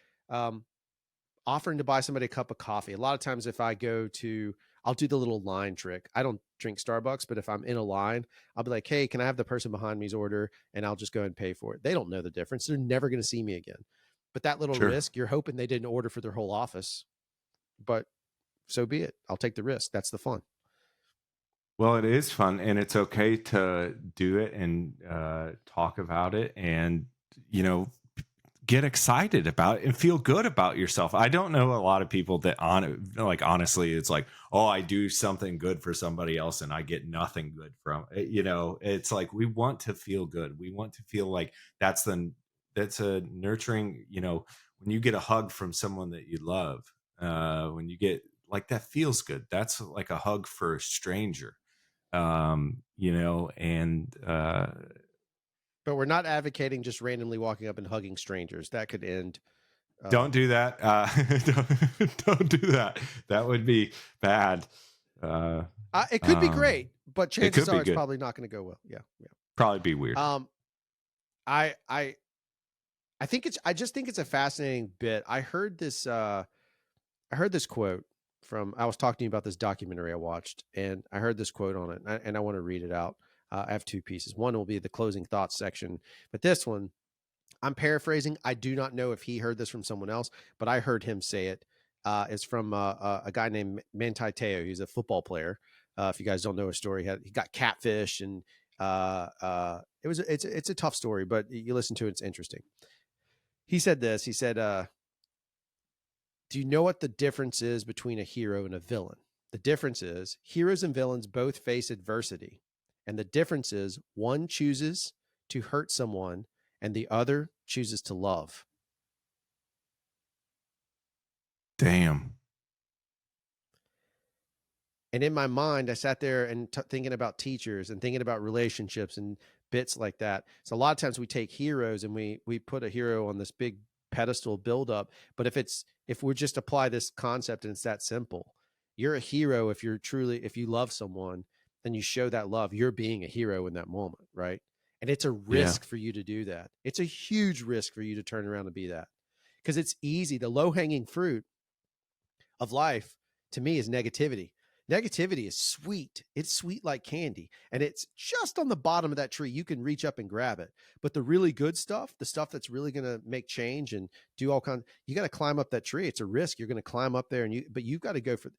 offering to buy somebody a cup of coffee. A lot of times if I go to, I'll do the little line trick. I don't drink Starbucks, but if I'm in a line, I'll be like, hey, can I have the person behind me's order? And I'll just go and pay for it. They don't know the difference. They're never going to see me again. But that little risk, you're hoping they didn't order for their whole office. But so be it. I'll take the risk. That's the fun. Well, it is fun, and it's okay to do it and talk about it, and get excited about it and feel good about yourself. I don't know a lot of people that honestly, it's like, oh, I do something good for somebody else and I get nothing good from it. It's like, we want to feel good. We want to feel like that's a nurturing, when you get a hug from someone that you love, when you get like, that feels good. That's like a hug for a stranger, but we're not advocating just randomly walking up and hugging strangers. That could end. Don't do that. Don't do that. That would be bad. It could be great, but chances are it's probably not going to go well. Yeah. Probably be weird. I just think it's a fascinating bit. I heard this quote from, I was talking to you about this documentary I watched, and I heard this quote on it, and I want to read it out. I have 2 pieces. One will be the closing thoughts section, but this one, I'm paraphrasing. I do not know if he heard this from someone else, but I heard him say it. It's from a guy named Manti Te'o. He's a football player. If you guys don't know his story, he got catfish, and it's a tough story, but you listen to it, it's interesting. He said this. He said, do you know what the difference is between a hero and a villain? The difference is heroes and villains both face adversity. And the difference is one chooses to hurt someone and the other chooses to love. Damn. And in my mind, I sat there and thinking about teachers and thinking about relationships and bits like that. So a lot of times we take heroes and we put a hero on this big pedestal build up. But if we just apply this concept and it's that simple, you're a hero if you love someone, then you show that love. You're being a hero in that moment, right? And it's a risk for you to do that. It's a huge risk for you to turn around and be that, because it's easy. The low-hanging fruit of life to me is negativity. Negativity is sweet. It's sweet like candy, and it's just on the bottom of that tree. You can reach up and grab it. But the really good stuff, the stuff that's really going to make change and do all kinds, you got to climb up that tree. It's a risk. You're going to climb up there, but you've got to go for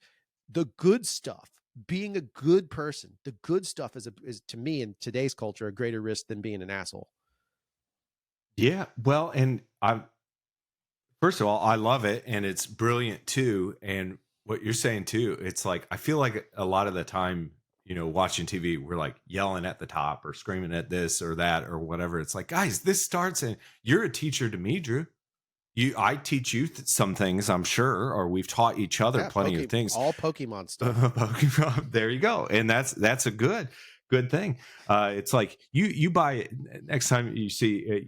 the good stuff. Being a good person, the good stuff is to me in today's culture a greater risk than being an asshole. Yeah, well, and first of all, I love it, and it's brilliant too. And what you're saying too, it's like, I feel like a lot of the time, watching TV, we're like yelling at the top or screaming at this or that or whatever. It's like, guys, this starts, and you're a teacher to me, Drew. I teach you some things, I'm sure, or we've taught each other plenty of things. All Pokemon stuff. Pokemon, there you go. And that's a good thing. It's like you buy it next time you see,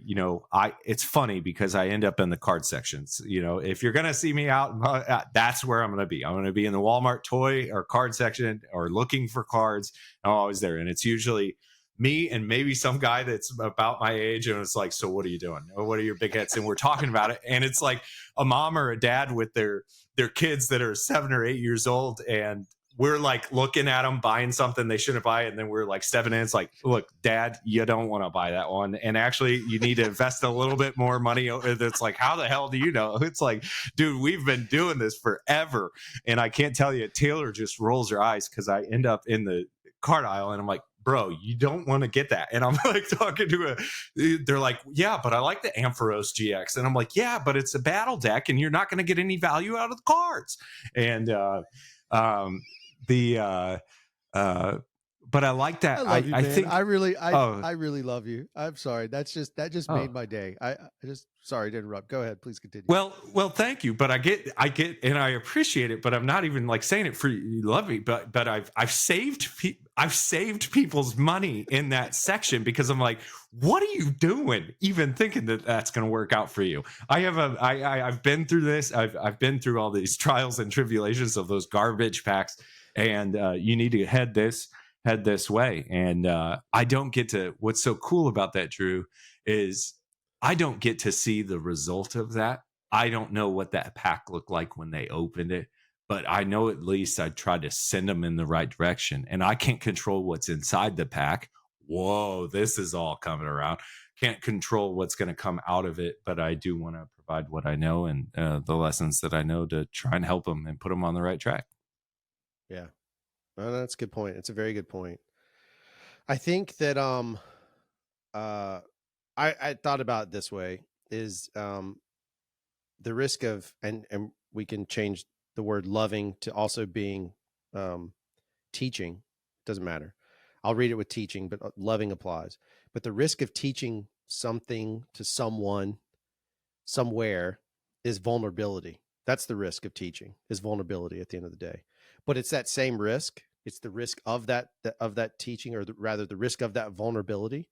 it's funny because I end up in the card sections. If you're going to see me out, that's where I'm going to be. I'm going to be in the Walmart toy or card section or looking for cards. I'm always there. And it's usually me and maybe some guy that's about my age, and it's like, so what are you doing? Or what are your big hits? And we're talking about it, and it's like a mom or a dad with their kids that are 7 or 8 years old, and we're like looking at them buying something they shouldn't buy, and then we're like stepping in. It's like, look, Dad, you don't want to buy that one, and actually you need to invest a little bit more money. It's like, how the hell do you know? It's like, dude, we've been doing this forever, and I can't tell you. Taylor just rolls her eyes because I end up in the card aisle, and I'm like, bro, you don't want to get that. And I'm like talking to they're like, yeah, but I like the Ampharos GX. And I'm like, yeah, but it's a battle deck and you're not going to get any value out of the cards. And the uh but I like I that. love you, I man. think oh I really love you. I'm sorry. That just made oh my day. I just sorry to interrupt. Go ahead. Please continue. well, thank you. But I get, and I appreciate it. But I'm not even like saying it for you love me. But I've saved people's money in that section because I'm like, what are you doing? Even thinking that that's going to work out for you. I've been through this. I've been through all these trials and tribulations of those garbage packs, and you need to head this way. And I don't get to. What's so cool about that, Drew, is I don't get to see the result of that. I don't know what that pack looked like when they opened it, but I know at least I tried to send them in the right direction. And I can't control what's inside the pack. Whoa, this is all coming around. Can't control what's going to come out of it, but I do want to provide what I know and the lessons that I know to try and help them and put them on the right track. Yeah. Well, that's a good point. It's a very good point. I think that uh I thought about it this way is the risk of and we can change the word loving to also being teaching. Doesn't matter. I'll read it with teaching, but loving applies. But the risk of teaching something to someone somewhere is vulnerability. That's the risk of teaching, is vulnerability at the end of the day. But it's that same risk. It's the risk of that teaching, or rather the risk of that vulnerability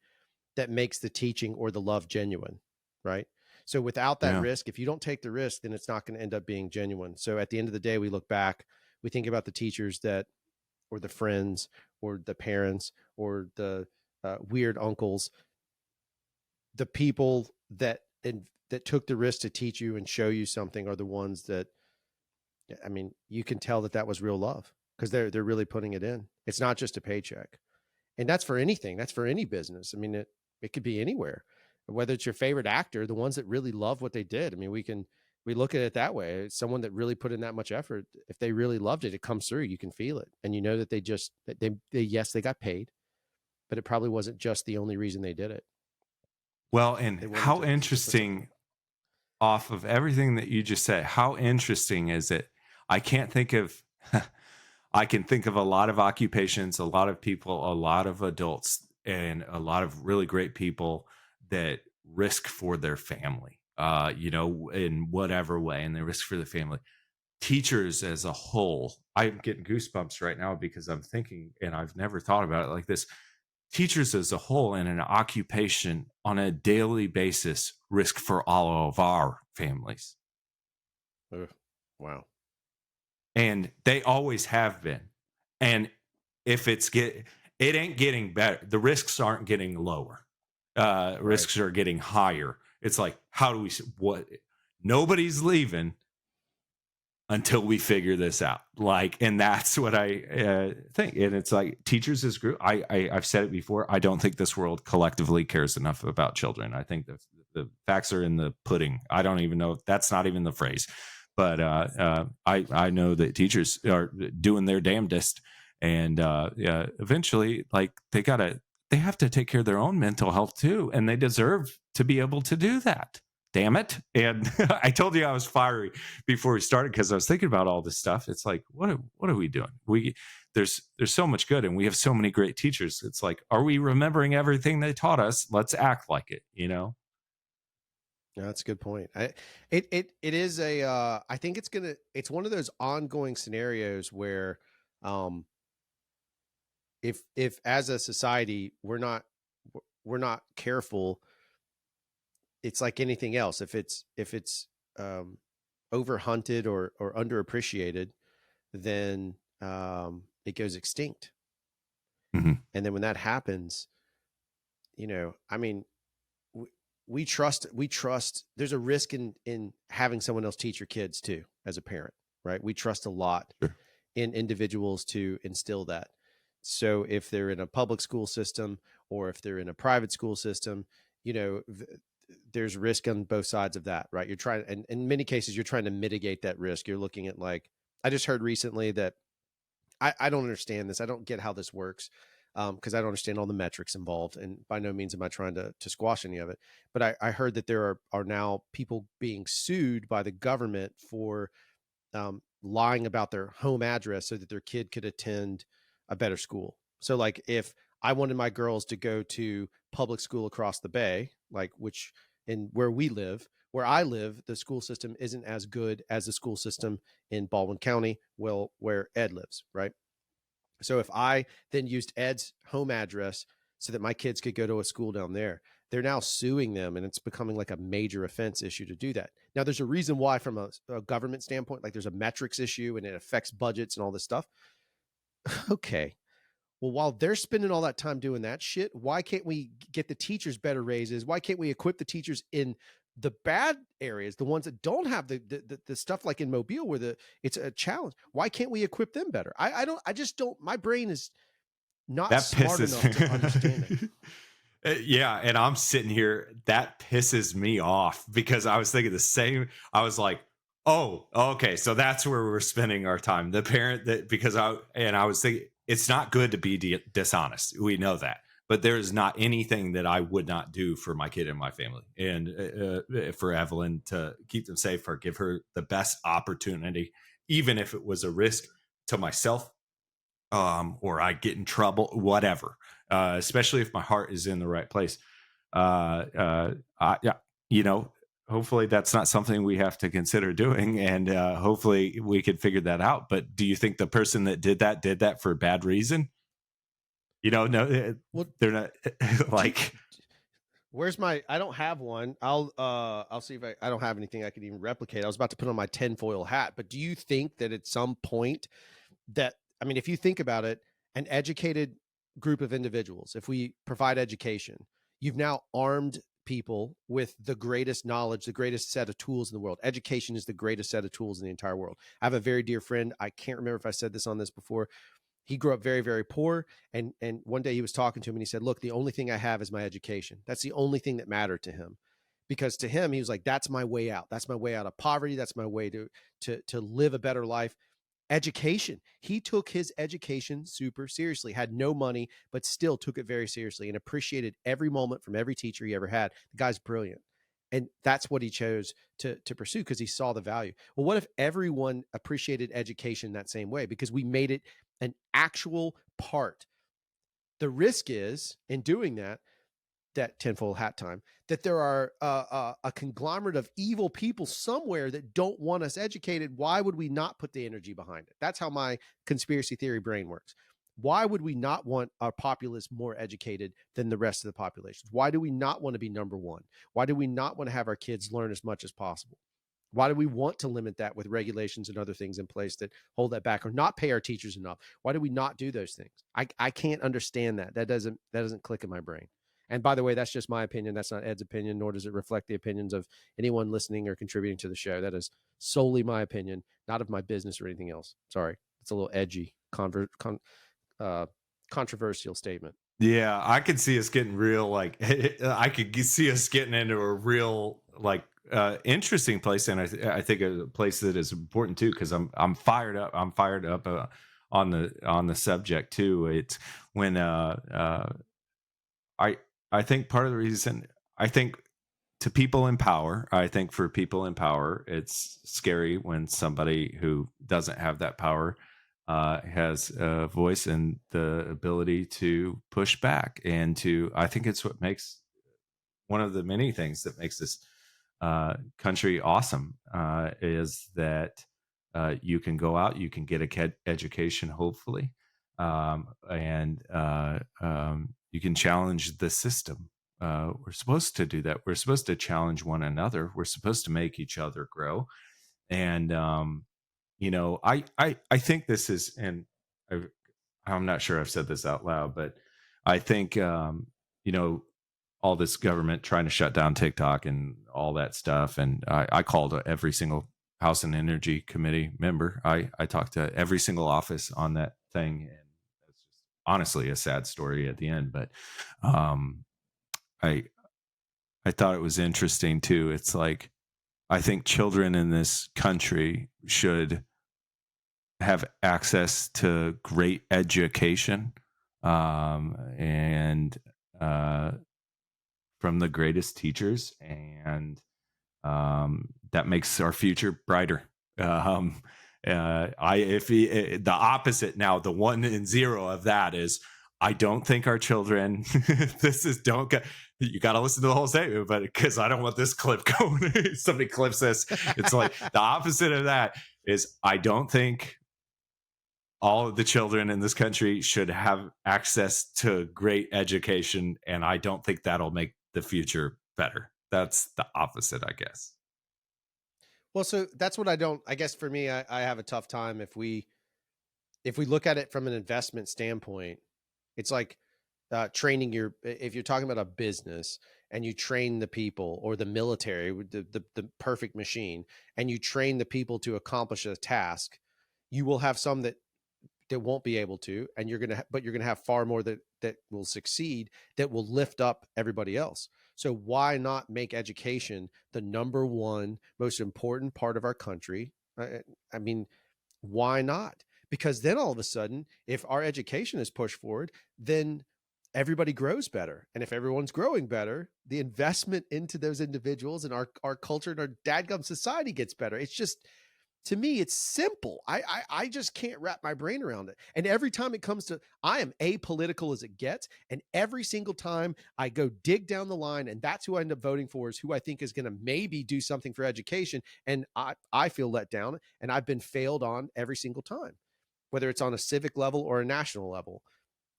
that makes the teaching or the love genuine, right? So without that Yeah. risk, if you don't take the risk, then it's not going to end up being genuine. So at the end of the day, we look back, we think about the teachers that, or the friends, or the parents, or the weird uncles, the people that that took the risk to teach you and show you something are the ones that, I mean, you can tell that that was real love because they're really putting it in. It's not just a paycheck, and that's for anything. That's for any business. I mean, it could be anywhere, whether it's your favorite actor, the ones that really love what they did. I mean, we look at it that way. It's someone that really put in that much effort. If they really loved it, it comes through. You can feel it, and you know that they yes, they got paid, but it probably wasn't just the only reason they did it. Well, and They wanted how to put something interesting, off of everything that you just said, how interesting is it? I can't think of, I can think of a lot of occupations, a lot of people, a lot of adults, and a lot of really great people that risk for their family, in whatever way, and they risk for the family. Teachers as a whole, I'm getting goosebumps right now because I'm thinking, and I've never thought about it like this. Teachers as a whole in an occupation on a daily basis risk for all of our families. Ugh, wow. And they always have been. And if it ain't getting better, the risks aren't getting lower. Right. Risks are getting higher. It's like, how do we, what, nobody's leaving until we figure this out. Like, and that's what I think. And it's like teachers as group. I've said it before. I don't think this world collectively cares enough about children. I think the facts are in the pudding. I don't even know. That's not even the phrase. But I know that teachers are doing their damnedest, and eventually, like they have to take care of their own mental health too, and they deserve to be able to do that. Damn it! And I told you I was fiery before we started because I was thinking about all this stuff. It's like, what are we doing? There's so much good, and we have so many great teachers. It's like, are we remembering everything they taught us? Let's act like it, Yeah, that's a good point. It is a I think it's one of those ongoing scenarios where um if as a society we're not careful, it's like anything else. If it's over hunted or underappreciated, then it goes extinct. Mhm. And then when that happens, I mean, we, we trust there's a risk in having someone else teach your kids too as a parent, right? We trust a lot Sure. in individuals to instill that. So if they're in a public school system or if they're in a private school system, there's risk on both sides of that, right? You're trying, and in many cases, you're trying to mitigate that risk. You're looking at, like, I just heard recently that I don't understand this. I don't get how this works because I don't understand all the metrics involved. And by no means am I trying to squash any of it. But I heard that there are now people being sued by the government for lying about their home address so that their kid could attend a better school. So like if I wanted my girls to go to public school across the bay, like which in where I live, the school system isn't as good as the school system in Baldwin County, well, where Ed lives, right? So if I then used Ed's home address so that my kids could go to a school down there, they're now suing them, and it's becoming like a major offense issue to do that. Now, there's a reason why, from a government standpoint, like there's a metrics issue and it affects budgets and all this stuff. Okay. Well, while they're spending all that time doing that shit, why can't we get the teachers better raises? Why can't we equip the teachers in the bad areas, the ones that don't have the stuff like in Mobile where it's a challenge? Why can't we equip them better? I just don't, my brain is not That smart enough to understand it. Yeah, and I'm sitting here, that pisses me off because I was thinking the same. I was like, oh, okay, so that's where we're spending our time. The parent that, because I was thinking it's not good to be dishonest. We know that, but there's not anything that I would not do for my kid and my family, and for Evelyn, to keep them safe or give her the best opportunity, even if it was a risk to myself, or I get in trouble, whatever. Especially if my heart is in the right place. Yeah, hopefully that's not something we have to consider doing, and hopefully we could figure that out. But do you think the person that did that for a bad reason? No, Well, they're not like. Where's my? I don't have one. I'll see if I don't have anything I can even replicate. I was about to put on my tinfoil hat, but do you think that at some point that, I mean, if you think about it, an educated group of individuals, if we provide education, you've now armed people with the greatest knowledge, the greatest set of tools in the world. Education is the greatest set of tools in the entire world. I have a very dear friend. I can't remember if I said this on this before. He grew up very, very poor. And one day he was talking to him and he said, look, the only thing I have is my education. That's the only thing that mattered to him. Because to him, he was like, that's my way out. That's my way out of poverty. That's my way to live a better life. Education. He took his education super seriously, had no money, but still took it very seriously and appreciated every moment from every teacher he ever had. The guy's brilliant. And that's what he chose to pursue because he saw the value. Well, what if everyone appreciated education that same way? Because we made it an actual part. The risk is in doing that tinfoil hat time, that there are a conglomerate of evil people somewhere that don't want us educated. Why would we not put the energy behind it? That's how my conspiracy theory brain works. Why would we not want our populace more educated than the rest of the populations? Why do we not want to be number one? Why do we not want to have our kids learn as much as possible? Why do we want to limit that with regulations and other things in place that hold that back, or not pay our teachers enough? Why do we not do those things? I can't understand that. That doesn't click in my brain. And by the way, that's just my opinion. That's not Ed's opinion, nor does it reflect the opinions of anyone listening or contributing to the show. That is solely my opinion, not of my business or anything else. Sorry. It's a little edgy, controversial statement. Yeah, I could see us getting real, like, I could see us getting into a real, like, interesting place, and I think a place that is important too, because I'm fired up. I'm fired up on the subject too. It's when I think part of the reason, I think to people in power, I think for people in power, it's scary when somebody who doesn't have that power has a voice and the ability to push back. And I think it's what makes, one of the many things that makes this country awesome, is that you can go out, you can get a education, hopefully, and you can challenge the system. We're supposed to do that. We're supposed to challenge one another. We're supposed to make each other grow. And I think this is, and I'm not sure I've said this out loud, but I think all this government trying to shut down TikTok and all that stuff. And I called every single House and Energy Committee member. I talked to every single office on that thing. And it's just honestly a sad story at the end. But I thought it was interesting too. It's like, I think children in this country should have access to great education, and from the greatest teachers, and that makes our future brighter. The opposite now, the 1 and 0 of that is, I don't think our children, this is, don't get, you got to listen to the whole statement, but because I don't want this clip going, somebody clips this. It's like the opposite of that is, I don't think all of the children in this country should have access to great education. And I don't think that'll make the future better. That's the opposite, I guess. Well, so that's what I guess for me, I have a tough time if we look at it from an investment standpoint. It's like training if you're talking about a business and you train the people, or the military, the perfect machine, and you train the people to accomplish a task, you will have some that won't be able to, and but you're gonna have far more that will succeed, that will lift up everybody else. So why not make education the number one most important part of our country? I mean, why not? Because then all of a sudden, if our education is pushed forward, then everybody grows better. And if everyone's growing better, the investment into those individuals and our culture and our dadgum society gets better. It's just, to me, it's simple. I just can't wrap my brain around it. And every time it comes to, I am apolitical as it gets. And every single time I go dig down the line, and that's who I end up voting for, is who I think is going to maybe do something for education. And I feel let down, and I've been failed on every single time, whether it's on a civic level or a national level.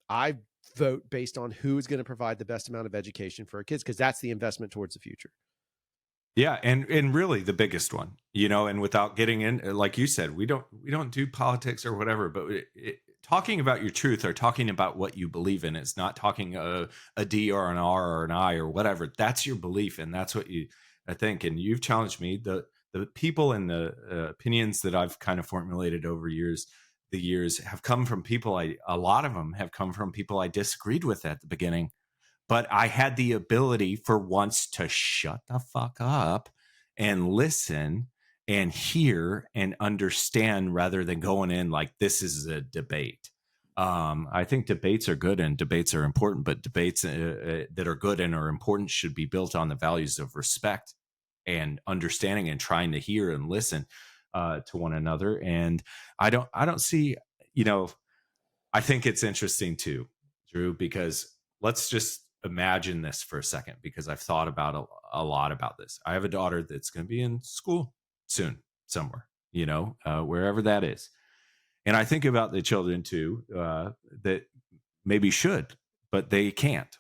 I vote based on who is going to provide the best amount of education for our kids, because that's the investment towards the future. Yeah, and really the biggest one, and without getting in, like you said, we don't do politics or whatever, but talking about your truth or talking about what you believe in, it's not talking a D or an R or an I or whatever. That's your belief, and that's what I think. And you've challenged me. The people and the opinions that I've kind of formulated over the years have come from people. A lot of them have come from people I disagreed with at the beginning. But I had the ability for once to shut the fuck up and listen and hear and understand, rather than going in like this is a debate. I think debates are good and debates are important, but debates that are good and are important should be built on the values of respect and understanding and trying to hear and listen to one another. And I don't see, I think it's interesting too, Drew, because let's just imagine this for a second, because I've thought about a lot about this. I have a daughter that's going to be in school soon, somewhere, wherever that is. And I think about the children too, that maybe should, but they can't,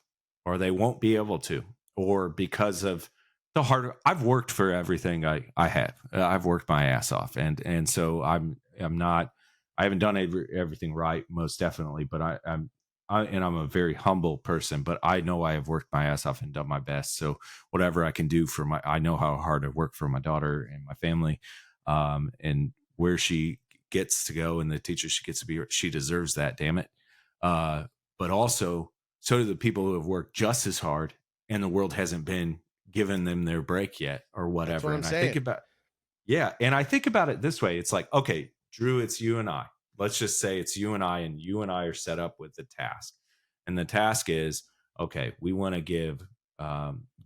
or they won't be able to, or because of the hard. I've worked for everything I have. I've worked my ass off, and so I'm not. I haven't done everything right, most definitely, but I'm a very humble person, but I know I have worked my ass off and done my best. So whatever I can do I know how hard I work for my daughter and my family, and where she gets to go and the teacher she gets to be, she deserves that, damn it. But also, so do the people who have worked just as hard and the world hasn't been giving them their break yet or whatever. That's what I'm and saying. I think about it this way. It's like, okay, Drew, it's you and I. Let's just say it's you and I are set up with the task. And the task is, okay, we want to give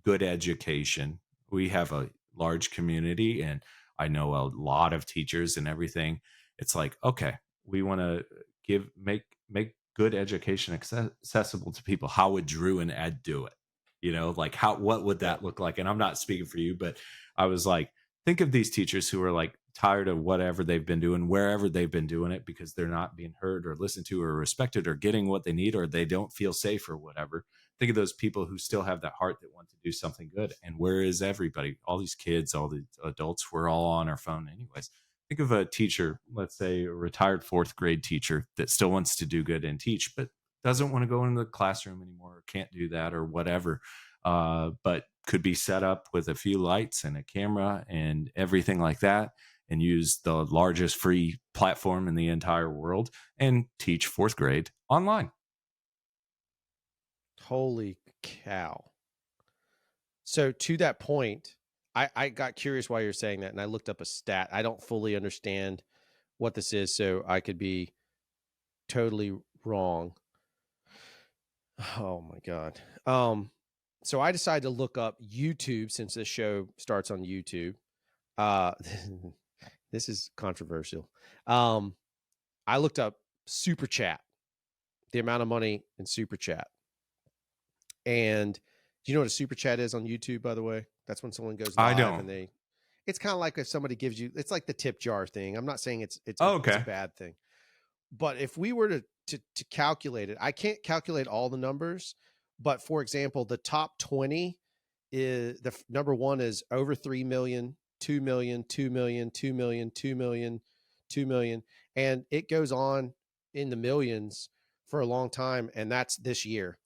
good education. We have a large community, and I know a lot of teachers and everything. It's like, okay, we want to make good education accessible to people. How would Drew and Ed do it? Like what would that look like? And I'm not speaking for you, but I was like, think of these teachers who are like tired of whatever they've been doing, wherever they've been doing it, because they're not being heard or listened to or respected or getting what they need, or they don't feel safe or whatever. Think of those people who still have that heart that want to do something good. And where is everybody? All these kids, all the adults, we're all on our phone anyways. Think of a teacher, let's say a retired 4th grade teacher that still wants to do good and teach, but doesn't want to go into the classroom anymore, or can't do that or whatever. But could be set up with a few lights and a camera and everything like that, and use the largest free platform in the entire world and teach 4th grade online. Holy cow. So to that point, I got curious why you're saying that, and I looked up a stat. I don't fully understand what this is, so I could be totally wrong. Oh my God. So I decided to look up YouTube, since this show starts on YouTube. This is controversial. I looked up super chat, the amount of money in super chat. And do you know what a super chat is on YouTube, by the way? That's when someone goes I live don't. and it's kind of like if somebody gives you, it's like the tip jar thing. I'm not saying it's Oh, a okay. bad thing. But if we were to calculate it, I can't calculate all the numbers, but for example, the top 20 is number one is over 3 million, 2 million, 2 million, 2 million, 2 million, 2 million. And it goes on in the millions for a long time. And that's this year.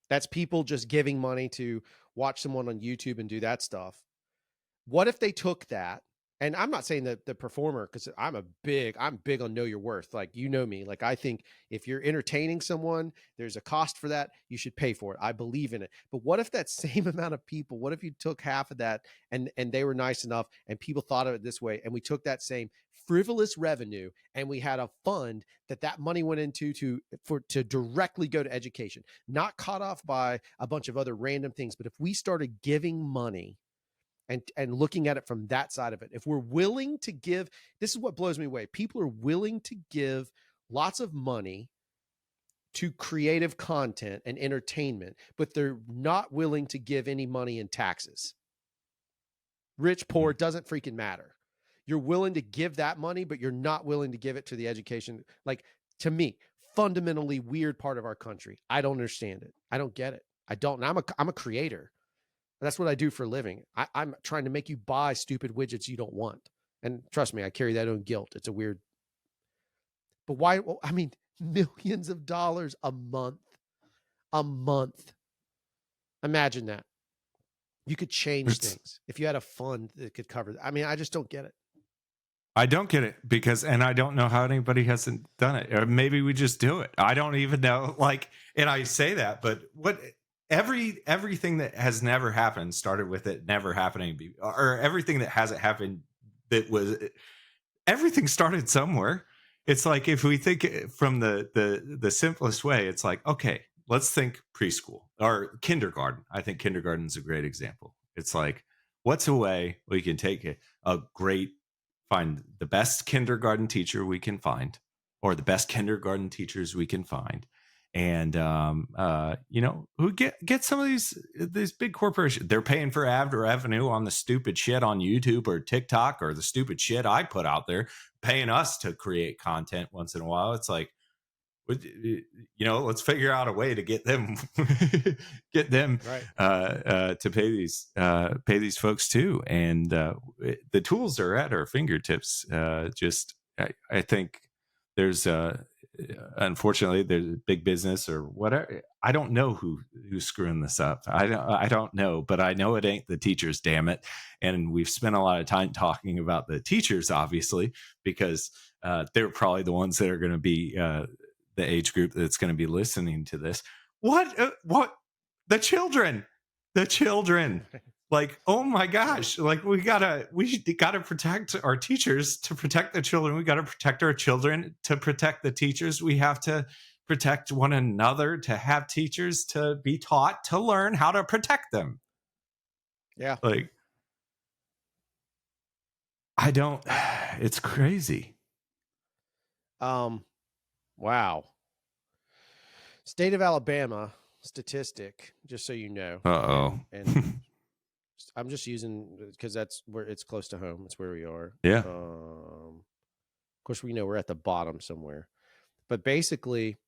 That's people just giving money to watch someone on YouTube and do that stuff. What if they took that? And I'm not saying that the performer, because I'm big on know your worth. Like, you know me. Like, I think if you're entertaining someone, there's a cost for that. You should pay for it. I believe in it. But what if that same amount of people, what if you took half of that and they were nice enough and people thought of it this way, and we took that same frivolous revenue and we had a fund that money went into to directly go to education, not caught off by a bunch of other random things. But if we started giving money and looking at it from that side of it, if we're willing to give, this is what blows me away. People are willing to give lots of money to creative content and entertainment, but they're not willing to give any money in taxes. Rich, poor, doesn't freaking matter. You're willing to give that money, but you're not willing to give it to the education. Like, to me, fundamentally weird part of our country. I don't understand it. I don't get it. I don't. And I'm a creator. That's what I do for a living. I'm trying to make you buy stupid widgets you don't want. And trust me, I carry that own guilt. It's a weird. But why? Well, I mean, millions of dollars a month. A month. Imagine that. You could change things if you had a fund that could cover that. I mean, I just don't get it. I don't get it and I don't know how anybody hasn't done it. Or maybe we just do it. I don't even know. Like, and I say that, but everything that has never happened started with it never happening, or everything that hasn't happened everything started somewhere. It's like, if we think from the simplest way, it's like, okay, let's think preschool or kindergarten. I think kindergarten is a great example. It's like, what's a way we can take find the best kindergarten teacher we can find, or the best kindergarten teachers we can find, and who get some of these big corporations. They're paying for ad revenue on the stupid shit on YouTube or TikTok, or the stupid shit I put out there, paying us to create content once in a while. It's like, let's figure out a way to get them Right. to pay these folks too. And the tools are at our fingertips. I think there's unfortunately there's big business or whatever. I don't know who's screwing this up. I don't know, but I know it ain't the teachers, damn it. And we've spent a lot of time talking about the teachers, obviously, because they're probably the ones that are going to be the age group that's going to be listening to this. What the children like, oh my gosh, like we gotta protect our teachers to protect the children. We gotta protect our children to protect the teachers. We have to protect one another to have teachers to be taught to learn how to protect them. Yeah. Like, I don't, it's crazy. Wow. State of Alabama statistic, just so you know. Uh-oh. And I'm just using, because that's where it's close to home. It's where we are. Yeah. Of course, we know we're at the bottom somewhere. But basically,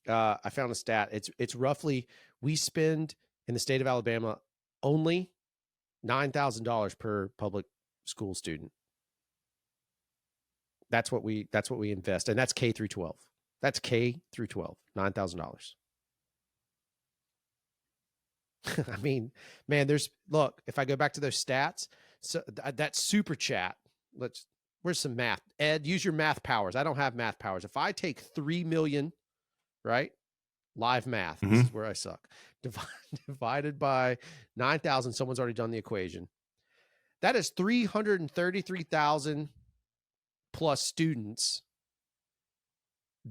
I found a stat. It's roughly, we spend in the state of Alabama only $9,000 per public school student. That's what we invest, and that's K through 12. That's K through 12, $9,000. I mean, man, look, if I go back to those stats, so that super chat, where's some math? Ed, use your math powers. I don't have math powers. If I take 3 million, right? Live math, This is where I suck. Divided by 9,000, someone's already done the equation. That is 333,000 plus students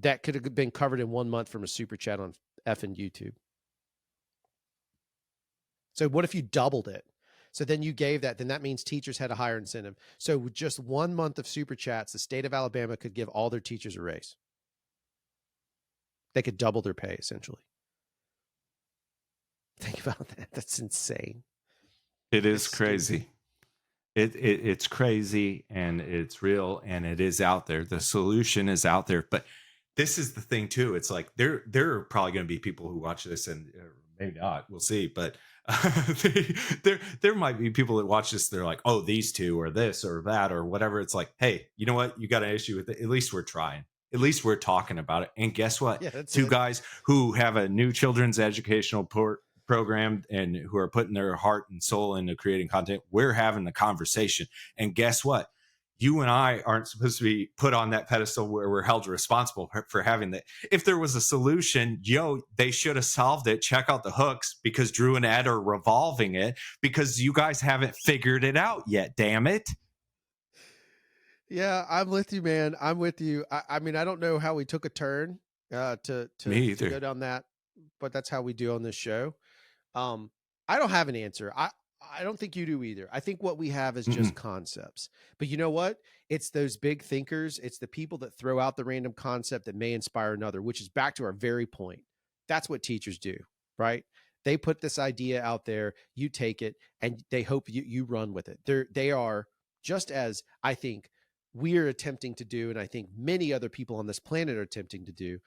that could have been covered in 1 month from a super chat on effing YouTube. So what if you doubled it? So then you gave that, then that means teachers had a higher incentive. So with just 1 month of super chats, the state of Alabama could give all their teachers a raise. They could double their pay, essentially. Think about that. That's insane. It is crazy. It's crazy, and it's real, and it is out there. The solution is out there. But this is the thing too. It's like there are probably going to be people who watch this, and maybe not. We'll see. But there might be people that watch this. They're like, oh, these two or this or that or whatever. It's like, hey, you know what? You got an issue with it. At least we're trying. At least we're talking about it. And guess what? Yeah, that's two it. guys who have a new children's educational program and who are putting their heart and soul into creating content. We're having the conversation. And guess what? You and I aren't supposed to be put on that pedestal where we're held responsible for having that. If there was a solution, they should have solved it. Check out the hooks, because Drew and Ed are revolving it, because you guys haven't figured it out yet. Damn it. Yeah, I'm with you, man. I'm with you. I mean, I don't know how we took a turn to go down that, but that's how we do on this show. I don't have an answer. I don't think you do either. I think what we have is just concepts. But you know what? It's those big thinkers. It's the people that throw out the random concept that may inspire another, which is back to our very point. That's what teachers do, right? They put this idea out there, you take it, and they hope you run with it. They are just as I think we're attempting to do, and I think many other people on this planet are attempting to do,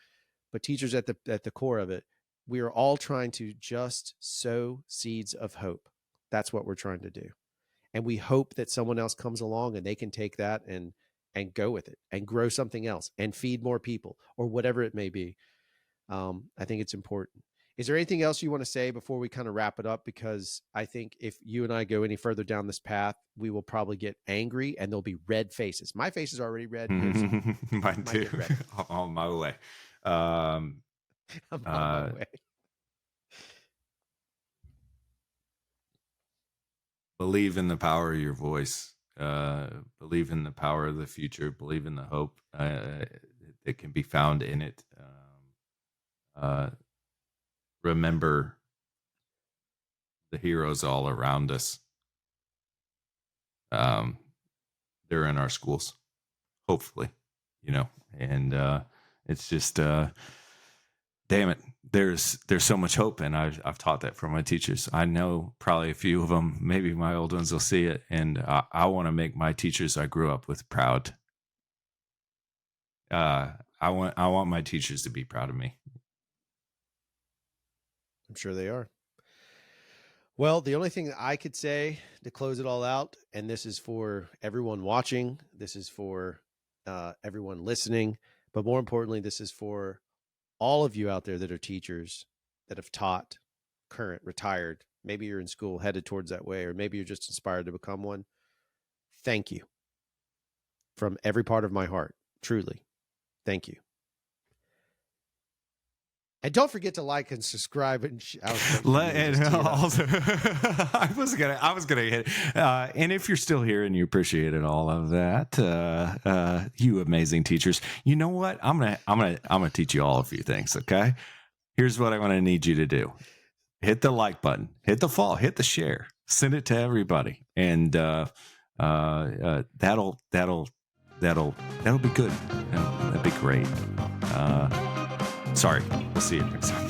but teachers at the core of it, we are all trying to just sow seeds of hope. That's what we're trying to do. And we hope that someone else comes along and they can take that and go with it and grow something else and feed more people or whatever it may be. I think it's important. Is there anything else you want to say before we kind of wrap it up? Because I think if you and I go any further down this path, we will probably get angry and there'll be red faces. My face is already red. Mine too. On my way. I'm on my way. Believe in the power of your voice. Believe in the power of the future. Believe in the hope that can be found in it. Remember the heroes all around us. They're in our schools, hopefully, and it's just, damn it. There's so much hope, and I've taught that from my teachers. I know probably a few of them, maybe my old ones will see it, and I want to make my teachers I grew up with proud. I want my teachers to be proud of me. I'm sure they are. Well, the only thing that I could say to close it all out, and this is for everyone watching, this is for everyone listening, but more importantly, this is for all of you out there that are teachers that have taught, current, retired. Maybe you're in school headed towards that way, or maybe you're just inspired to become one. Thank you from every part of my heart. Truly. Thank you. And don't forget to like and subscribe. And I was gonna hit. And if you're still here and you appreciated all of that, you amazing teachers, you know what? I'm gonna teach you all a few things. Okay, here's what I'm gonna need you to do: hit the like button, hit the follow, hit the share, send it to everybody, and that'll be good. That'd be great. Sorry. We'll see you next time.